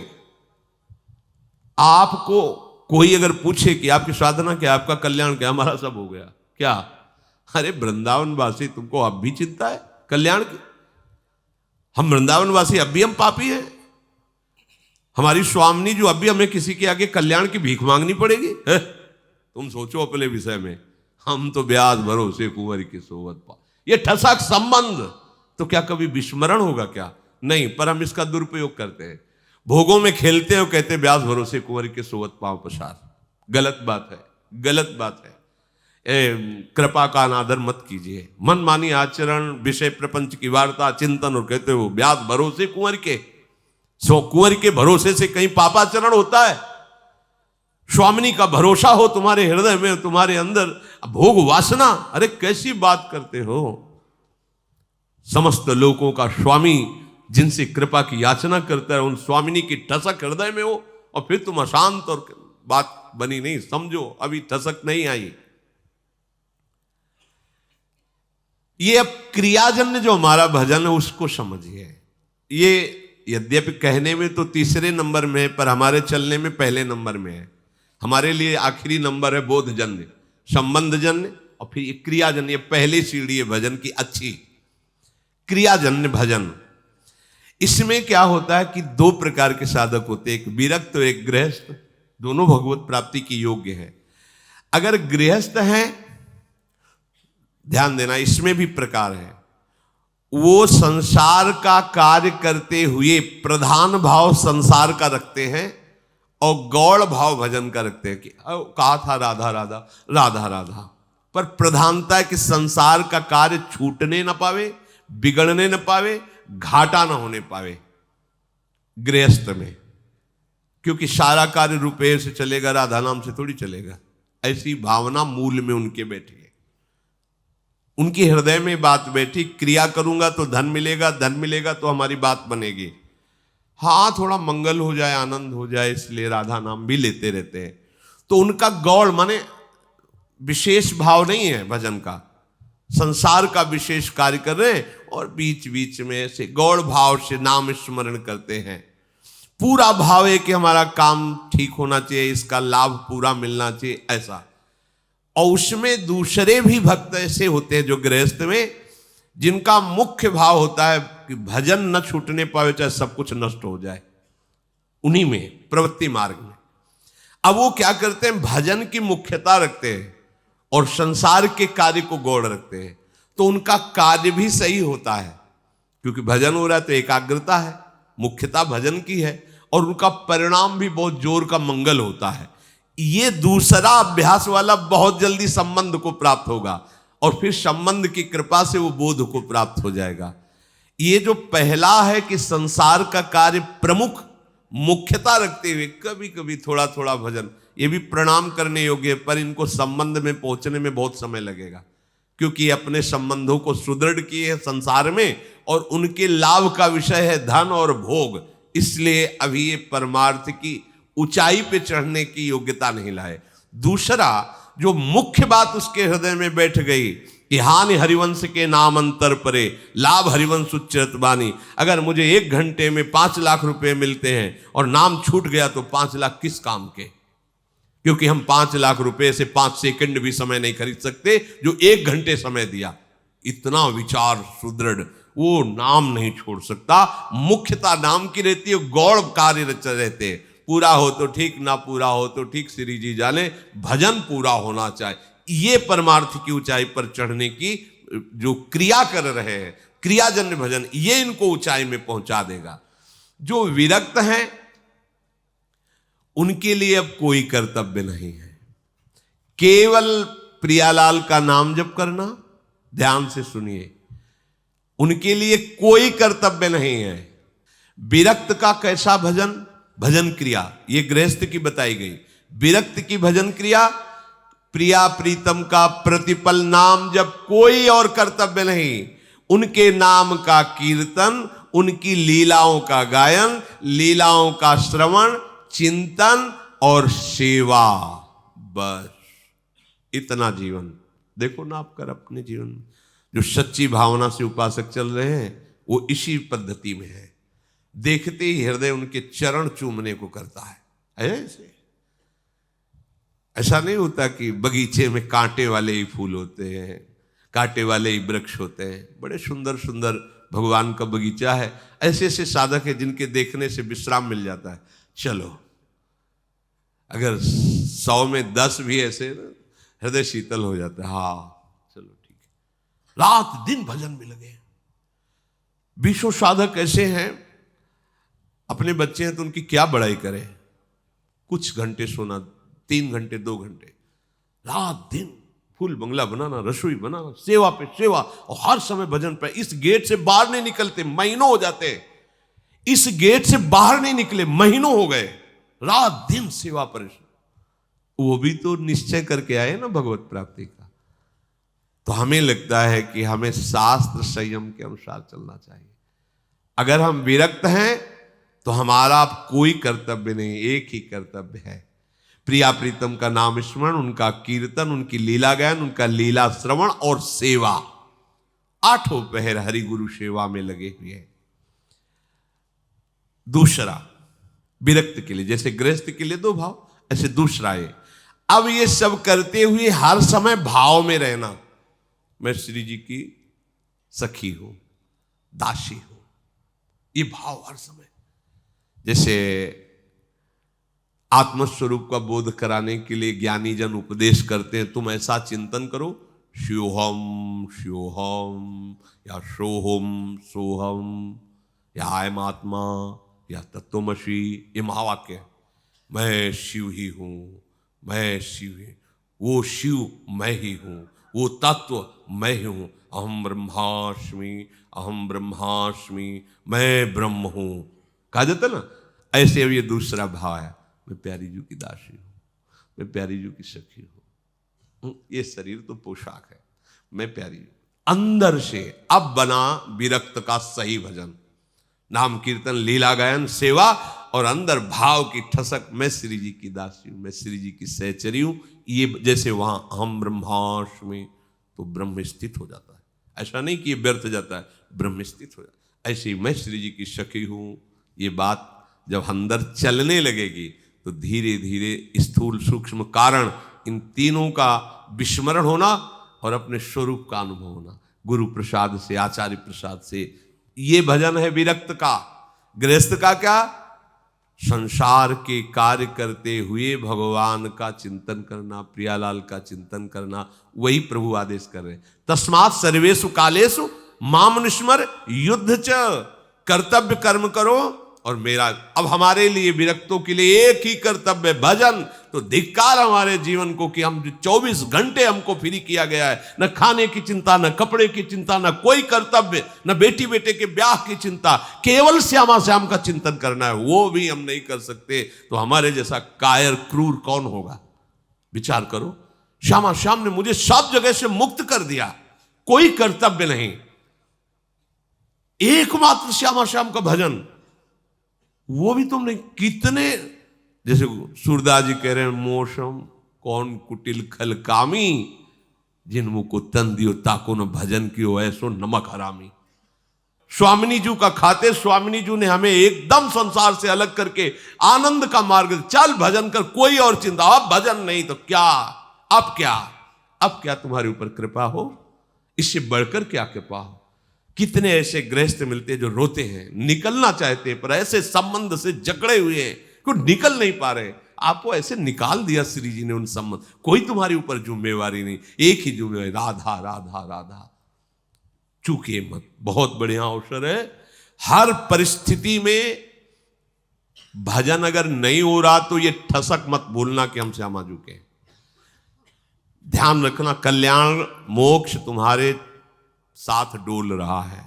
आपको कोई अगर पूछे कि आपकी साधना क्या, आपका कल्याण क्या, हमारा सब हो गया क्या? अरे वृंदावन वासी, तुमको अब भी चिंता है कल्याण की? हम वृंदावन वासी अब भी हम पापी हैं। हमारी स्वामिनी जो अभी हमें किसी के आगे कल्याण की भीख मांगनी पड़ेगी है? तुम सोचो अपने विषय में। हम तो ब्याज भरोसे कुंवर की सोवत पा, ये ठसक संबंध तो क्या कभी विस्मरण होगा क्या? नहीं, पर हम इसका दुरुपयोग करते हैं, भोगों में खेलते हैं और कहते हैं ब्याज भरोसे कुंवर के सोवत पांव पसार। गलत बात है, गलत बात है। कृपा का अनादर मत कीजिए। मनमानी आचरण, विषय प्रपंच की वार्ता, चिंतन और कहते हो ब्याज भरोसे कुंवर के, सो कुंवर के भरोसे से कहीं पापाचरण होता है? स्वामिनी का भरोसा हो तुम्हारे हृदय में, तुम्हारे अंदर भोग वासना, अरे कैसी बात करते हो? समस्त लोकों का स्वामी जिनसे कृपा की याचना करता है, उन स्वामिनी की ठसक हृदय में हो और फिर तुम अशांत, और बात बनी नहीं। समझो अभी ठसक नहीं आई। ये अब क्रियाजन्य जो हमारा भजन है उसको समझिए। ये यद्यपि कहने में तो तीसरे नंबर में है, पर हमारे चलने में पहले नंबर में है। हमारे लिए आखिरी नंबर है बोधजन्य, संबंधजन्य, और फिर ये क्रियाजन्य। ये पहली सीढ़ी है भजन की अच्छी, क्रियाजन्य भजन। इसमें क्या होता है कि दो प्रकार के साधक होते हैं, एक विरक्त और एक गृहस्थ। दोनों भगवत प्राप्ति की योग्य है। अगर गृहस्थ हैं, ध्यान देना, इसमें भी प्रकार है। वो संसार का कार्य करते हुए प्रधान भाव संसार का रखते हैं और गौड़ भाव भजन का रखते हैं। कि कहा था राधा राधा राधा राधा, पर प्रधानता है कि संसार का कार्य छूटने न पावे, बिगड़ने न पावे, घाटा न होने पावे गृहस्थ में। क्योंकि सारा कार्य रुपये से चलेगा, राधा नाम से थोड़ी चलेगा। ऐसी भावना मूल में उनके बैठी है, उनके हृदय में बात बैठी। क्रिया करूंगा तो धन मिलेगा, धन मिलेगा तो हमारी बात बनेगी। हाँ, थोड़ा मंगल हो जाए, आनंद हो जाए, इसलिए राधा नाम भी लेते रहते हैं। तो उनका गौड़ माने विशेष भाव नहीं है भजन का, संसार का विशेष कार्य कर रहे हैं और बीच बीच में ऐसे गौड़ भाव से नाम स्मरण करते हैं। पूरा भाव है कि हमारा काम ठीक होना चाहिए, इसका लाभ पूरा मिलना चाहिए, ऐसा। और उसमें दूसरे भी भक्त ऐसे होते हैं जो गृहस्थ में, जिनका मुख्य भाव होता है कि भजन न छूटने पावे, चाहे सब कुछ नष्ट हो जाए। उन्हीं में प्रवृत्ति मार्ग में अब वो क्या करते हैं, भजन की मुख्यता रखते हैं और संसार के कार्य को गौड़ रखते हैं। तो उनका कार्य भी सही होता है, क्योंकि भजन हो रहा है तो एकाग्रता है, मुख्यता भजन की है, और उनका परिणाम भी बहुत जोर का मंगल होता है। ये दूसरा अभ्यास वाला बहुत जल्दी संबंध को प्राप्त होगा और फिर संबंध की कृपा से वो बोध को प्राप्त हो जाएगा। ये जो पहला है कि संसार का कार्य प्रमुख मुख्यता रखते हुए कभी कभी थोड़ा थोड़ा भजन, ये भी प्रणाम करने योग्य है, पर इनको संबंध में पहुंचने में बहुत समय लगेगा, क्योंकि अपने संबंधों को सुदृढ़ किए हैं संसार में और उनके लाभ का विषय है धन और भोग। इसलिए अभी ये परमार्थ की ऊंचाई पे चढ़ने की योग्यता नहीं लाए। दूसरा जो मुख्य बात उसके हृदय में बैठ गई कि हानि हरिवंश के नाम अंतर परे, लाभ हरिवंश उच्चरत बानी। अगर मुझे 1 घंटे में 5 लाख रुपए मिलते हैं और नाम छूट गया तो 5 लाख किस काम के? क्योंकि हम 5 लाख रुपए से 5 सेकंड भी समय नहीं खरीद सकते जो 1 घंटे समय दिया। इतना विचार सुदृढ़, वो नाम नहीं छोड़ सकता। मुख्यता नाम की रहती है, गौड़ कार्य रहते हैं। पूरा हो तो ठीक, ना पूरा हो तो ठीक, श्री जी जाने, भजन पूरा होना चाहिए। ये परमार्थ की ऊंचाई पर चढ़ने की जो क्रिया कर रहे हैं, क्रियाजन्य भजन, ये इनको ऊंचाई में पहुंचा देगा। जो विरक्त हैं उनके लिए अब कोई कर्तव्य नहीं है, केवल प्रियालाल का नाम जप करना। ध्यान से सुनिए, उनके लिए कोई कर्तव्य नहीं है। विरक्त का कैसा भजन? भजन क्रिया ये गृहस्थ की बताई गई। विरक्त की भजन क्रिया, प्रिया प्रीतम का प्रतिपल नाम जब, कोई और कर्तव्य नहीं। उनके नाम का कीर्तन, उनकी लीलाओं का गायन, लीलाओं का श्रवण, चिंतन और सेवा, बस इतना जीवन। देखो ना आप कर अपने जीवन में, जो सच्ची भावना से उपासक चल रहे हैं वो इसी पद्धति में है। देखते ही हृदय उनके चरण चूमने को करता है। ऐसा नहीं होता कि बगीचे में कांटे वाले ही फूल होते हैं, कांटे वाले ही वृक्ष होते हैं। बड़े सुंदर सुंदर भगवान का बगीचा है। ऐसे ऐसे साधक है जिनके देखने से विश्राम मिल जाता है। चलो, अगर 100 में 10 भी ऐसे ना, हृदय शीतल हो जाता है। हाँ चलो ठीक है। रात दिन भजन में लगे। 20 साधक ऐसे हैं, अपने बच्चे हैं तो उनकी क्या बड़ाई करें। कुछ घंटे सोना, 3 घंटे 2 घंटे, रात दिन फूल बंगला बनाना, रसोई बनाना, सेवा पे सेवा, और हर समय भजन पे। इस गेट से बाहर नहीं निकलते, महीनों हो जाते। इस गेट से बाहर नहीं निकले, महीनों हो गए, रात दिन सेवा परिश्रम। वो भी तो निश्चय करके आए ना भगवत प्राप्ति का। तो हमें लगता है कि हमें शास्त्र संयम के अनुसार चलना चाहिए। अगर हम विरक्त हैं तो हमारा कोई कर्तव्य नहीं, एक ही कर्तव्य है, प्रिया प्रीतम का नाम स्मरण, उनका कीर्तन, उनकी लीला गायन, उनका लीला श्रवण और सेवा। 8 पहर हरि गुरु सेवा में लगे हुए हैं। दूसरा विरक्त के लिए, जैसे गृहस्थ के लिए 2 भाव, ऐसे दूसरा है अब ये सब करते हुए हर समय भाव में रहना। मैं श्री जी की सखी हूं, दासी हूं, ये भाव हर समय। जैसे आत्मस्वरूप का बोध कराने के लिए ज्ञानी जन उपदेश करते हैं, तुम ऐसा चिंतन करो, शिवोहम शिवोहम, या सोहम सोहम, या आयम आत्मा, या तत्वमसी। ये महावाक्य है। मैं शिव ही हूं, मैं शिव ही, वो शिव मैं ही हूं, वो तत्व मैं ही हूं। अहम ब्रह्मास्मि, अहम ब्रह्मास्मि, मैं ब्रह्म हूं, कहा जाता ना। ऐसे ये दूसरा भाव है, मैं प्यारी जी की दासी हूं, मैं प्यारी जी की सखी हूं। ये शरीर तो पोशाक है, मैं प्यारी जी। अंदर से अब बना विरक्त का सही भजन, नाम कीर्तन, लीला गायन, सेवा, और अंदर भाव की ठसक, मैं श्री जी की दासी हूं, मैं श्री जी की सहचरी हूं। ये जैसे वहां अहम ब्रह्मास्मि, तो ब्रह्म स्थित हो जाता है। ऐसा नहीं कि ये व्यर्थ जाता है, ब्रह्म स्थित हो जाता है। ऐसे ही मैं श्री जी की सखी हूं, ये बात जब अंदर चलने लगेगी तो धीरे धीरे स्थूल सूक्ष्म कारण, इन तीनों का विस्मरण होना और अपने स्वरूप का अनुभव होना, गुरु प्रसाद से, आचार्य प्रसाद से। ये भजन है विरक्त का। गृहस्थ का क्या? संसार के कार्य करते हुए भगवान का चिंतन करना, प्रियालाल का चिंतन करना, वही प्रभु आदेश कर रहे हैं। तस्मात् सर्वेषु कालेषु माम अनुस्मर युद्ध च, कर्तव्य कर्म करो और मेरा। अब हमारे लिए विरक्तों के लिए एक ही कर्तव्य, भजन। तो धिक्कार हमारे जीवन को कि हम 24 घंटे हमको फ्री किया गया है, न खाने की चिंता, न कपड़े की चिंता, न कोई कर्तव्य, न बेटी बेटे के ब्याह की चिंता, केवल श्यामा श्याम का चिंतन करना है, वो भी हम नहीं कर सकते। तो हमारे जैसा कायर क्रूर कौन होगा? विचार करो। श्यामा श्याम ने मुझे सब जगह से मुक्त कर दिया, कोई कर्तव्य नहीं, एकमात्र श्यामा श्याम का भजन, वो भी तुमने कितने। जैसे सूरदास जी कह रहे हैं, मोशम कौन कुटिल खल कामी, जिन मुख को तन दियो ताको न भजन कियो ऐसो नमक हरामी। स्वामिनी जी का खाते, स्वामिनी जी ने हमें एकदम संसार से अलग करके आनंद का मार्ग, चल भजन कर, कोई और चिंता। अब भजन नहीं तो क्या, अब क्या, अब क्या तुम्हारे ऊपर कृपा हो, इससे बढ़कर क्या कृपा हो। कितने ऐसे गृहस्थ मिलते हैं जो रोते हैं, निकलना चाहते हैं, पर ऐसे संबंध से जकड़े हुए हैं कि निकल नहीं पा रहे। आपको ऐसे निकाल दिया श्री जी ने उन संबंध, कोई तुम्हारे ऊपर जिम्मेवारी नहीं, एक ही जिम्मेवारी, राधा राधा राधा। चूके मत, बहुत बढ़िया अवसर है। हर परिस्थिति में भजन अगर नहीं हो रहा तो ये ठसक मत भूलना कि हम श्यामा झुके। ध्यान रखना, कल्याण मोक्ष तुम्हारे साथ डोल रहा है।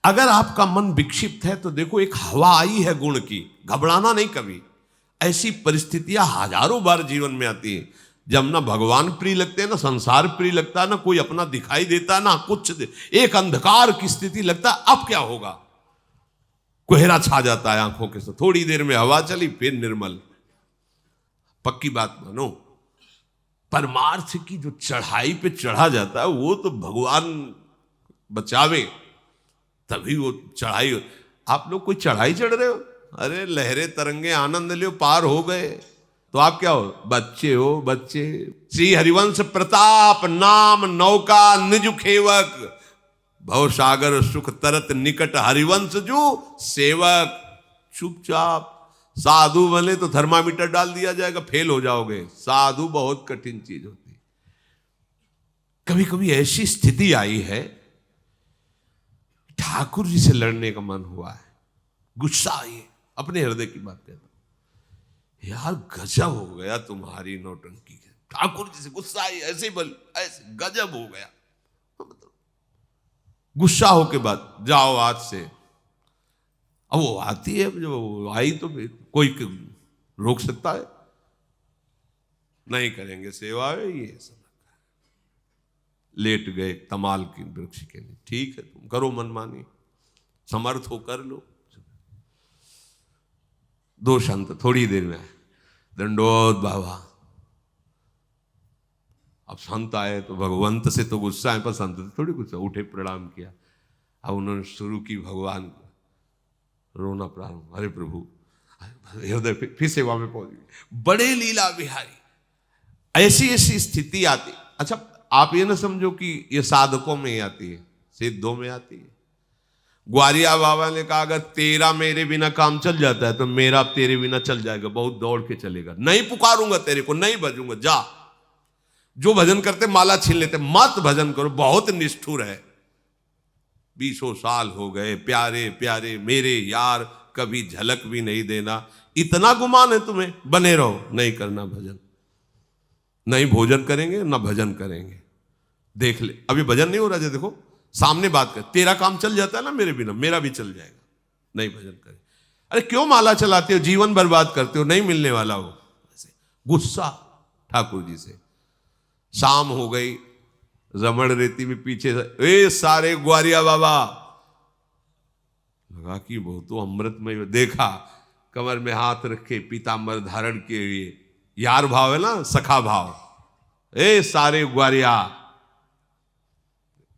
अगर आपका मन विक्षिप्त है तो देखो, एक हवा आई है गुण की, घबराना नहीं कभी। ऐसी परिस्थितियां हजारों बार जीवन में आती है, जब ना भगवान प्रिय लगते हैं, ना संसार प्रिय लगता है, ना कोई अपना दिखाई देता, ना कुछ, एक अंधकार की स्थिति लगता है। अब क्या होगा? कोहरा छा जाता है आंखों के साथ, थोड़ी देर में हवा चली, फिर निर्मल। पक्की बात मानो, परमार्थ की जो चढ़ाई पे चढ़ा जाता है, वो तो भगवान बचावे तभी वो चढ़ाई। आप लोग कोई चढ़ाई चढ़ रहे हो, अरे लहरे तरंगे आनंद लियो, पार हो गए तो आप क्या हो? बच्चे हो, बच्चे। श्री हरिवंश प्रताप नाम नौका निज खेवक, भवसागर सुख तरत निकट हरिवंश जो सेवक। चुपचाप साधु बने तो थर्मामीटर डाल दिया जाएगा, फेल हो जाओगे। साधु बहुत कठिन चीज होती है। कभी कभी ऐसी स्थिति आई है, ठाकुर जी से लड़ने का मन हुआ है, गुस्सा आई है, अपने हृदय की बात कहता हूं, यार गजब हो गया तुम्हारी नौटंकी। ठाकुर जी से गुस्सा आई, ऐसे बल ऐसे गजब हो गया। गुस्सा हो के बाद जाओ आज से। अब वो आती है, जो आई तो कोई रोक सकता है? नहीं करेंगे सेवा, ये सब लेट गए तमाल की वृक्ष के लिए। ठीक है, तुम करो मनमानी, समर्थ हो कर लो। दो संत थोड़ी देर में आए, दंडोत बाबा। अब संत आए तो भगवंत से तो गुस्सा है, पर संत से थोड़ी गुस्सा। उठे, प्रणाम किया। अब उन्होंने शुरू की भगवान को रोना प्रारंभ। अरे प्रभु, हृदय फिर सेवा में पहुंच गए। बड़े लीला बिहारी। ऐसी ऐसी स्थिति आती। अच्छा, आप ये ना समझो कि ये साधकों में आती है, सिद्धों में आती है। ग्वारिया बाबा ने कहा, अगर तेरा मेरे बिना काम चल जाता है तो मेरा तेरे बिना चल जाएगा। बहुत दौड़ के चलेगा, नहीं पुकारूंगा तेरे को, नहीं भजूंगा, जा। जो भजन करते माला छीन लेते, मत भजन करो, बहुत निष्ठुर है। 20 साल हो गए, प्यारे प्यारे मेरे यार, कभी झलक भी नहीं देना। इतना गुमान है तुम्हें, बने रहो, नहीं करना भजन। नहीं भोजन करेंगे ना भजन करेंगे। देख ले, अभी भजन नहीं हो रहा है, देखो सामने बात कर, तेरा काम चल जाता है ना मेरे बिना, मेरा भी चल जाएगा, नहीं भजन करे। अरे क्यों माला चलाते हो, जीवन बर्बाद करते हो, नहीं मिलने वाला हो। गुस्सा ठाकुर जी से। शाम हो गई, रमण रेती में पीछे ए सारे ग्वारिया बाबा। लगा कि वो तो अमृतमय। देखा, कमर में हाथ रखे, पीतांबर धारण किए हुए, यार भाव है ना, सखा भाव। ए सारे ग्वारिया,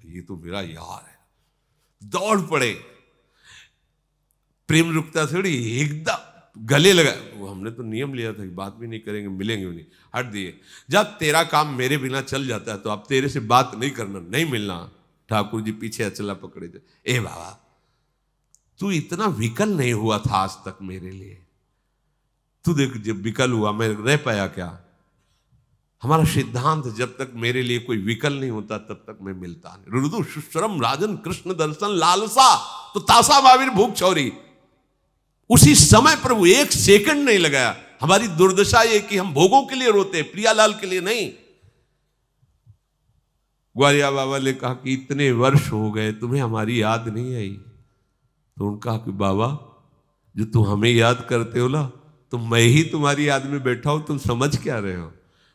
ये तो मेरा यार है। दौड़ पड़े। प्रेम रुकता थोड़ी, एकदम गले लगा। वो हमने तो नियम लिया था कि बात भी नहीं करेंगे, मिलेंगे भी नहीं, हट दिए। जब तेरा काम मेरे बिना चल जाता है तो अब तेरे से बात नहीं करना, नहीं मिलना। ठाकुर जी पीछे अचला पकड़े थे। ए बाबा, तू इतना विकल नहीं हुआ था आज तक मेरे लिए। तू देख, जब विकल हुआ मैं रह पाया क्या? हमारा सिद्धांत, जब तक मेरे लिए कोई विकल नहीं होता तब तक मैं मिलता नहीं। रुदु सुश्रम राजन कृष्ण दर्शन लालसा, तो तासा बाविर भूख चौरी। उसी समय प्रभु एक सेकंड नहीं लगाया। हमारी दुर्दशा ये कि हम भोगों के लिए रोते, प्रियालाल के लिए नहीं। ग्वारिया बाबा ने कहा कि इतने वर्ष हो गए, तुम्हें हमारी याद नहीं आई? तो उन्होंने कहा कि बाबा, जो तुम हमें याद करते हो ना, तो मैं ही तुम्हारी याद में बैठा हूं, तुम समझ क्या रहे हो?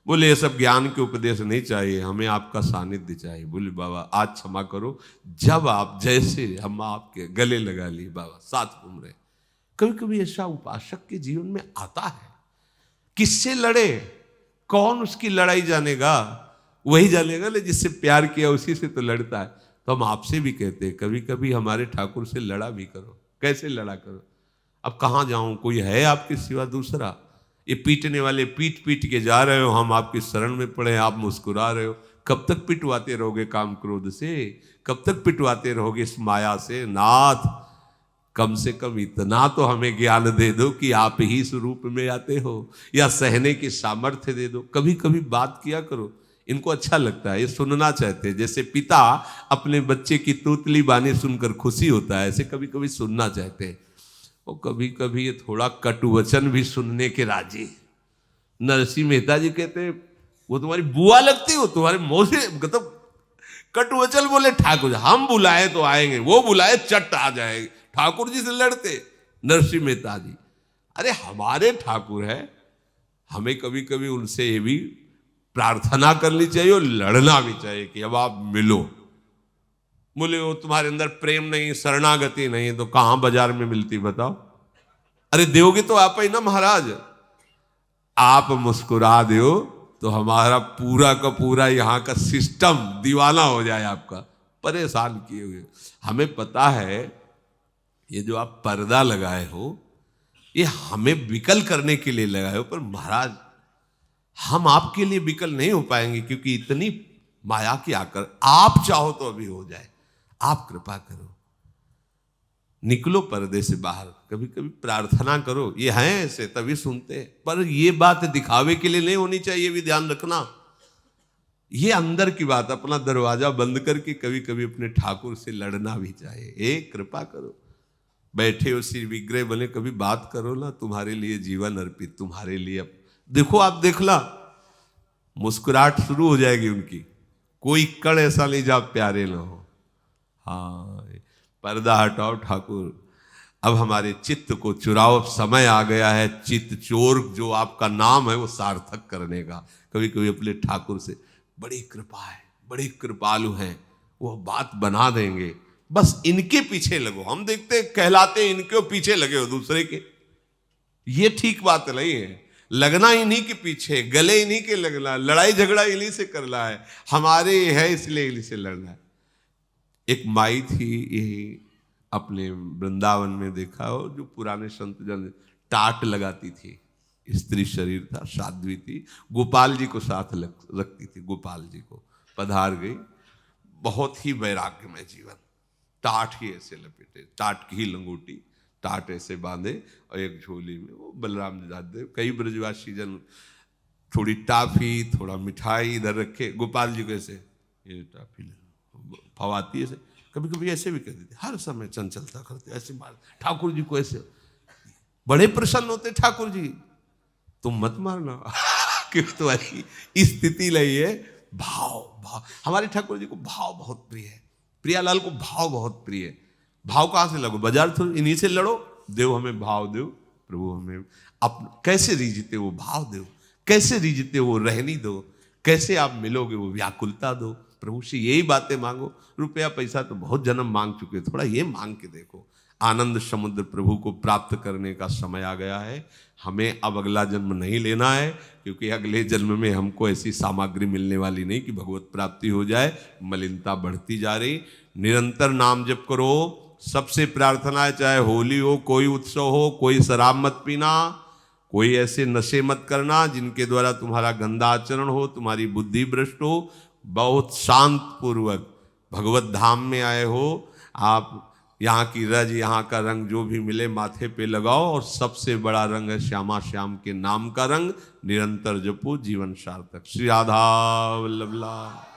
बोले ये सब ज्ञान के उपदेश नहीं चाहिए, हमें आपका सानिध्य चाहिए। बोले बाबा आज क्षमा करो, जब आप जैसे हम आपके गले लगा लिए बाबा, साथ घूम रहे। कभी कभी ऐसा उपासक के जीवन में आता है। किससे लड़े, कौन उसकी लड़ाई जानेगा? वही जानेगा ना जिससे प्यार किया, उसी से तो लड़ता है। तो हम आपसे भी कहते हैं, कभी कभी हमारे ठाकुर से लड़ा भी करो। कैसे लड़ा करो? अब कहाँ जाऊं, कोई है आपके सिवा दूसरा? ये पीटने वाले पीट पीट के जा रहे हो, हम आपकी शरण में पड़े, आप मुस्कुरा रहे हो। कब तक पिटवाते रहोगे काम क्रोध से? कब तक पिटवाते रहोगे इस माया से? नाथ, कम से कम इतना तो हमें ज्ञान दे दो कि आप ही स्वरूप में आते हो, या सहने की सामर्थ्य दे दो। कभी कभी बात किया करो, इनको अच्छा लगता है, ये सुनना चाहते हैं। जैसे पिता अपने बच्चे की तूतली बानी सुनकर खुशी होता है, ऐसे कभी कभी सुनना चाहते हैं। और कभी कभी ये थोड़ा कटु वचन भी सुनने के राजी। नरसिंह मेहता जी कहते हैं, वो तुम्हारी बुआ लगती हो, तुम्हारे मुंह से मतलब कटु वचन बोले ठाकुर जी। हम बुलाए तो आएंगे, वो बुलाए चट आ जाएंगे। ठाकुर जी से लड़ते नरसिंह मेहता जी। अरे हमारे ठाकुर है, हमें कभी कभी उनसे ये भी प्रार्थना करनी चाहिए और लड़ना भी चाहिए कि अब आप मिलो। बोले वो तुम्हारे अंदर प्रेम नहीं, शरणागति नहीं, तो कहां बाजार में मिलती बताओ? अरे दोगे तो आप ही ना महाराज। आप मुस्कुरा दो तो हमारा पूरा का पूरा यहाँ का सिस्टम दीवाना हो जाए आपका, परेशान किए हुए। हमें पता है ये जो आप पर्दा लगाए हो, ये हमें विकल करने के लिए लगाए हो, पर महाराज हम आपके लिए विकल नहीं हो पाएंगे, क्योंकि इतनी माया की आकर आप चाहो तो अभी हो जाए। आप कृपा करो, निकलो पर्दे से बाहर। कभी कभी प्रार्थना करो, ये हैं ऐसे तभी सुनते हैं, पर ये बात दिखावे के लिए नहीं होनी चाहिए, भी ध्यान रखना। ये अंदर की बात, अपना दरवाजा बंद करके कभी कभी अपने ठाकुर से लड़ना भी चाहिए। एक कृपा करो, बैठे हो श्री विग्रह बने, कभी बात करो ना, तुम्हारे लिए जीवन अर्पित, तुम्हारे लिए। देखो आप देखला, मुस्कुराहट शुरू हो जाएगी उनकी, कोई कण ऐसा नहीं जा प्यारे ना हो। हाँ, पर्दा हटाओ ठाकुर, अब हमारे चित्त को चुराओ, समय आ गया है चित्त चोर जो आपका नाम है वो सार्थक करने का। कभी कभी अपने ठाकुर से बड़ी कृपा है, बड़ी कृपालु हैं, वो बात बना देंगे, बस इनके पीछे लगो। हम देखते कहलाते इनके पीछे लगे हो दूसरे के, ये ठीक बात नहीं है। लगना इन्हीं के पीछे, गले इन्हीं के लगना, लड़ाई झगड़ा इन्हीं से करना है, हमारे है इसलिए इन्हीं से लड़ना है। एक माई थी यही अपने वृंदावन में, देखा हो, जो पुराने संत जन टाट लगाती थी, स्त्री शरीर था, साध्वी थी, गोपाल जी को साथ रखती थी, गोपाल जी को पधार गई, बहुत ही वैराग्यमय जीवन, टाट ही ऐसे लपेटे, टाट की ही लंगोटी, टाट ऐसे बांधे और एक झोली में वो बलराम दादे, कई ब्रजवासी जन थोड़ी टाफी थोड़ा मिठाई इधर रखे, गोपाल जी को ऐसे ये टाफी फवाती ऐसे, कभी कभी ऐसे भी कर देते, हर समय चंचलता करते ऐसे मार, ठाकुर जी को ऐसे, बड़े प्रसन्न होते ठाकुर जी, तुम मत मारना क्यों तुम्हारी स्थिति लगी है। भाव भाव, हमारे ठाकुर जी को भाव बहुत प्रिय है, प्रियालाल को भाव बहुत प्रिय है। भाव कहाँ से लगो, बाजार थोड़ा इन्हीं से लड़ो, देव हमें भाव दो प्रभु, हमें अब कैसे रीझते वो भाव दो, कैसे रीझते वो रहनी दो, कैसे आप मिलोगे वो व्याकुलता दो, प्रभु से यही बातें मांगो। रुपया पैसा तो बहुत जन्म मांग चुके, थोड़ा ये मांग के देखो। आनंद समुद्र प्रभु को प्राप्त करने का समय आ गया है, हमें अब अगला जन्म नहीं लेना है, क्योंकि अगले जन्म में हमको ऐसी सामग्री मिलने वाली नहीं कि भगवत प्राप्ति हो जाए। मलिनता बढ़ती जा रही, निरंतर नाम जप करो। सबसे प्रार्थना है, चाहे होली हो, कोई उत्सव हो, कोई शराब मत पीना, कोई ऐसे नशे मत करना जिनके द्वारा तुम्हारा गंदा आचरण हो, तुम्हारी बुद्धि भ्रष्ट हो। बहुत शांत पूर्वक भगवत धाम में आए हो आप, यहाँ की रज, यहाँ का रंग जो भी मिले माथे पे लगाओ, और सबसे बड़ा रंग है श्यामा श्याम के नाम का रंग, निरंतर जपो, जीवन सार्थक। श्री राधा वल्लभ।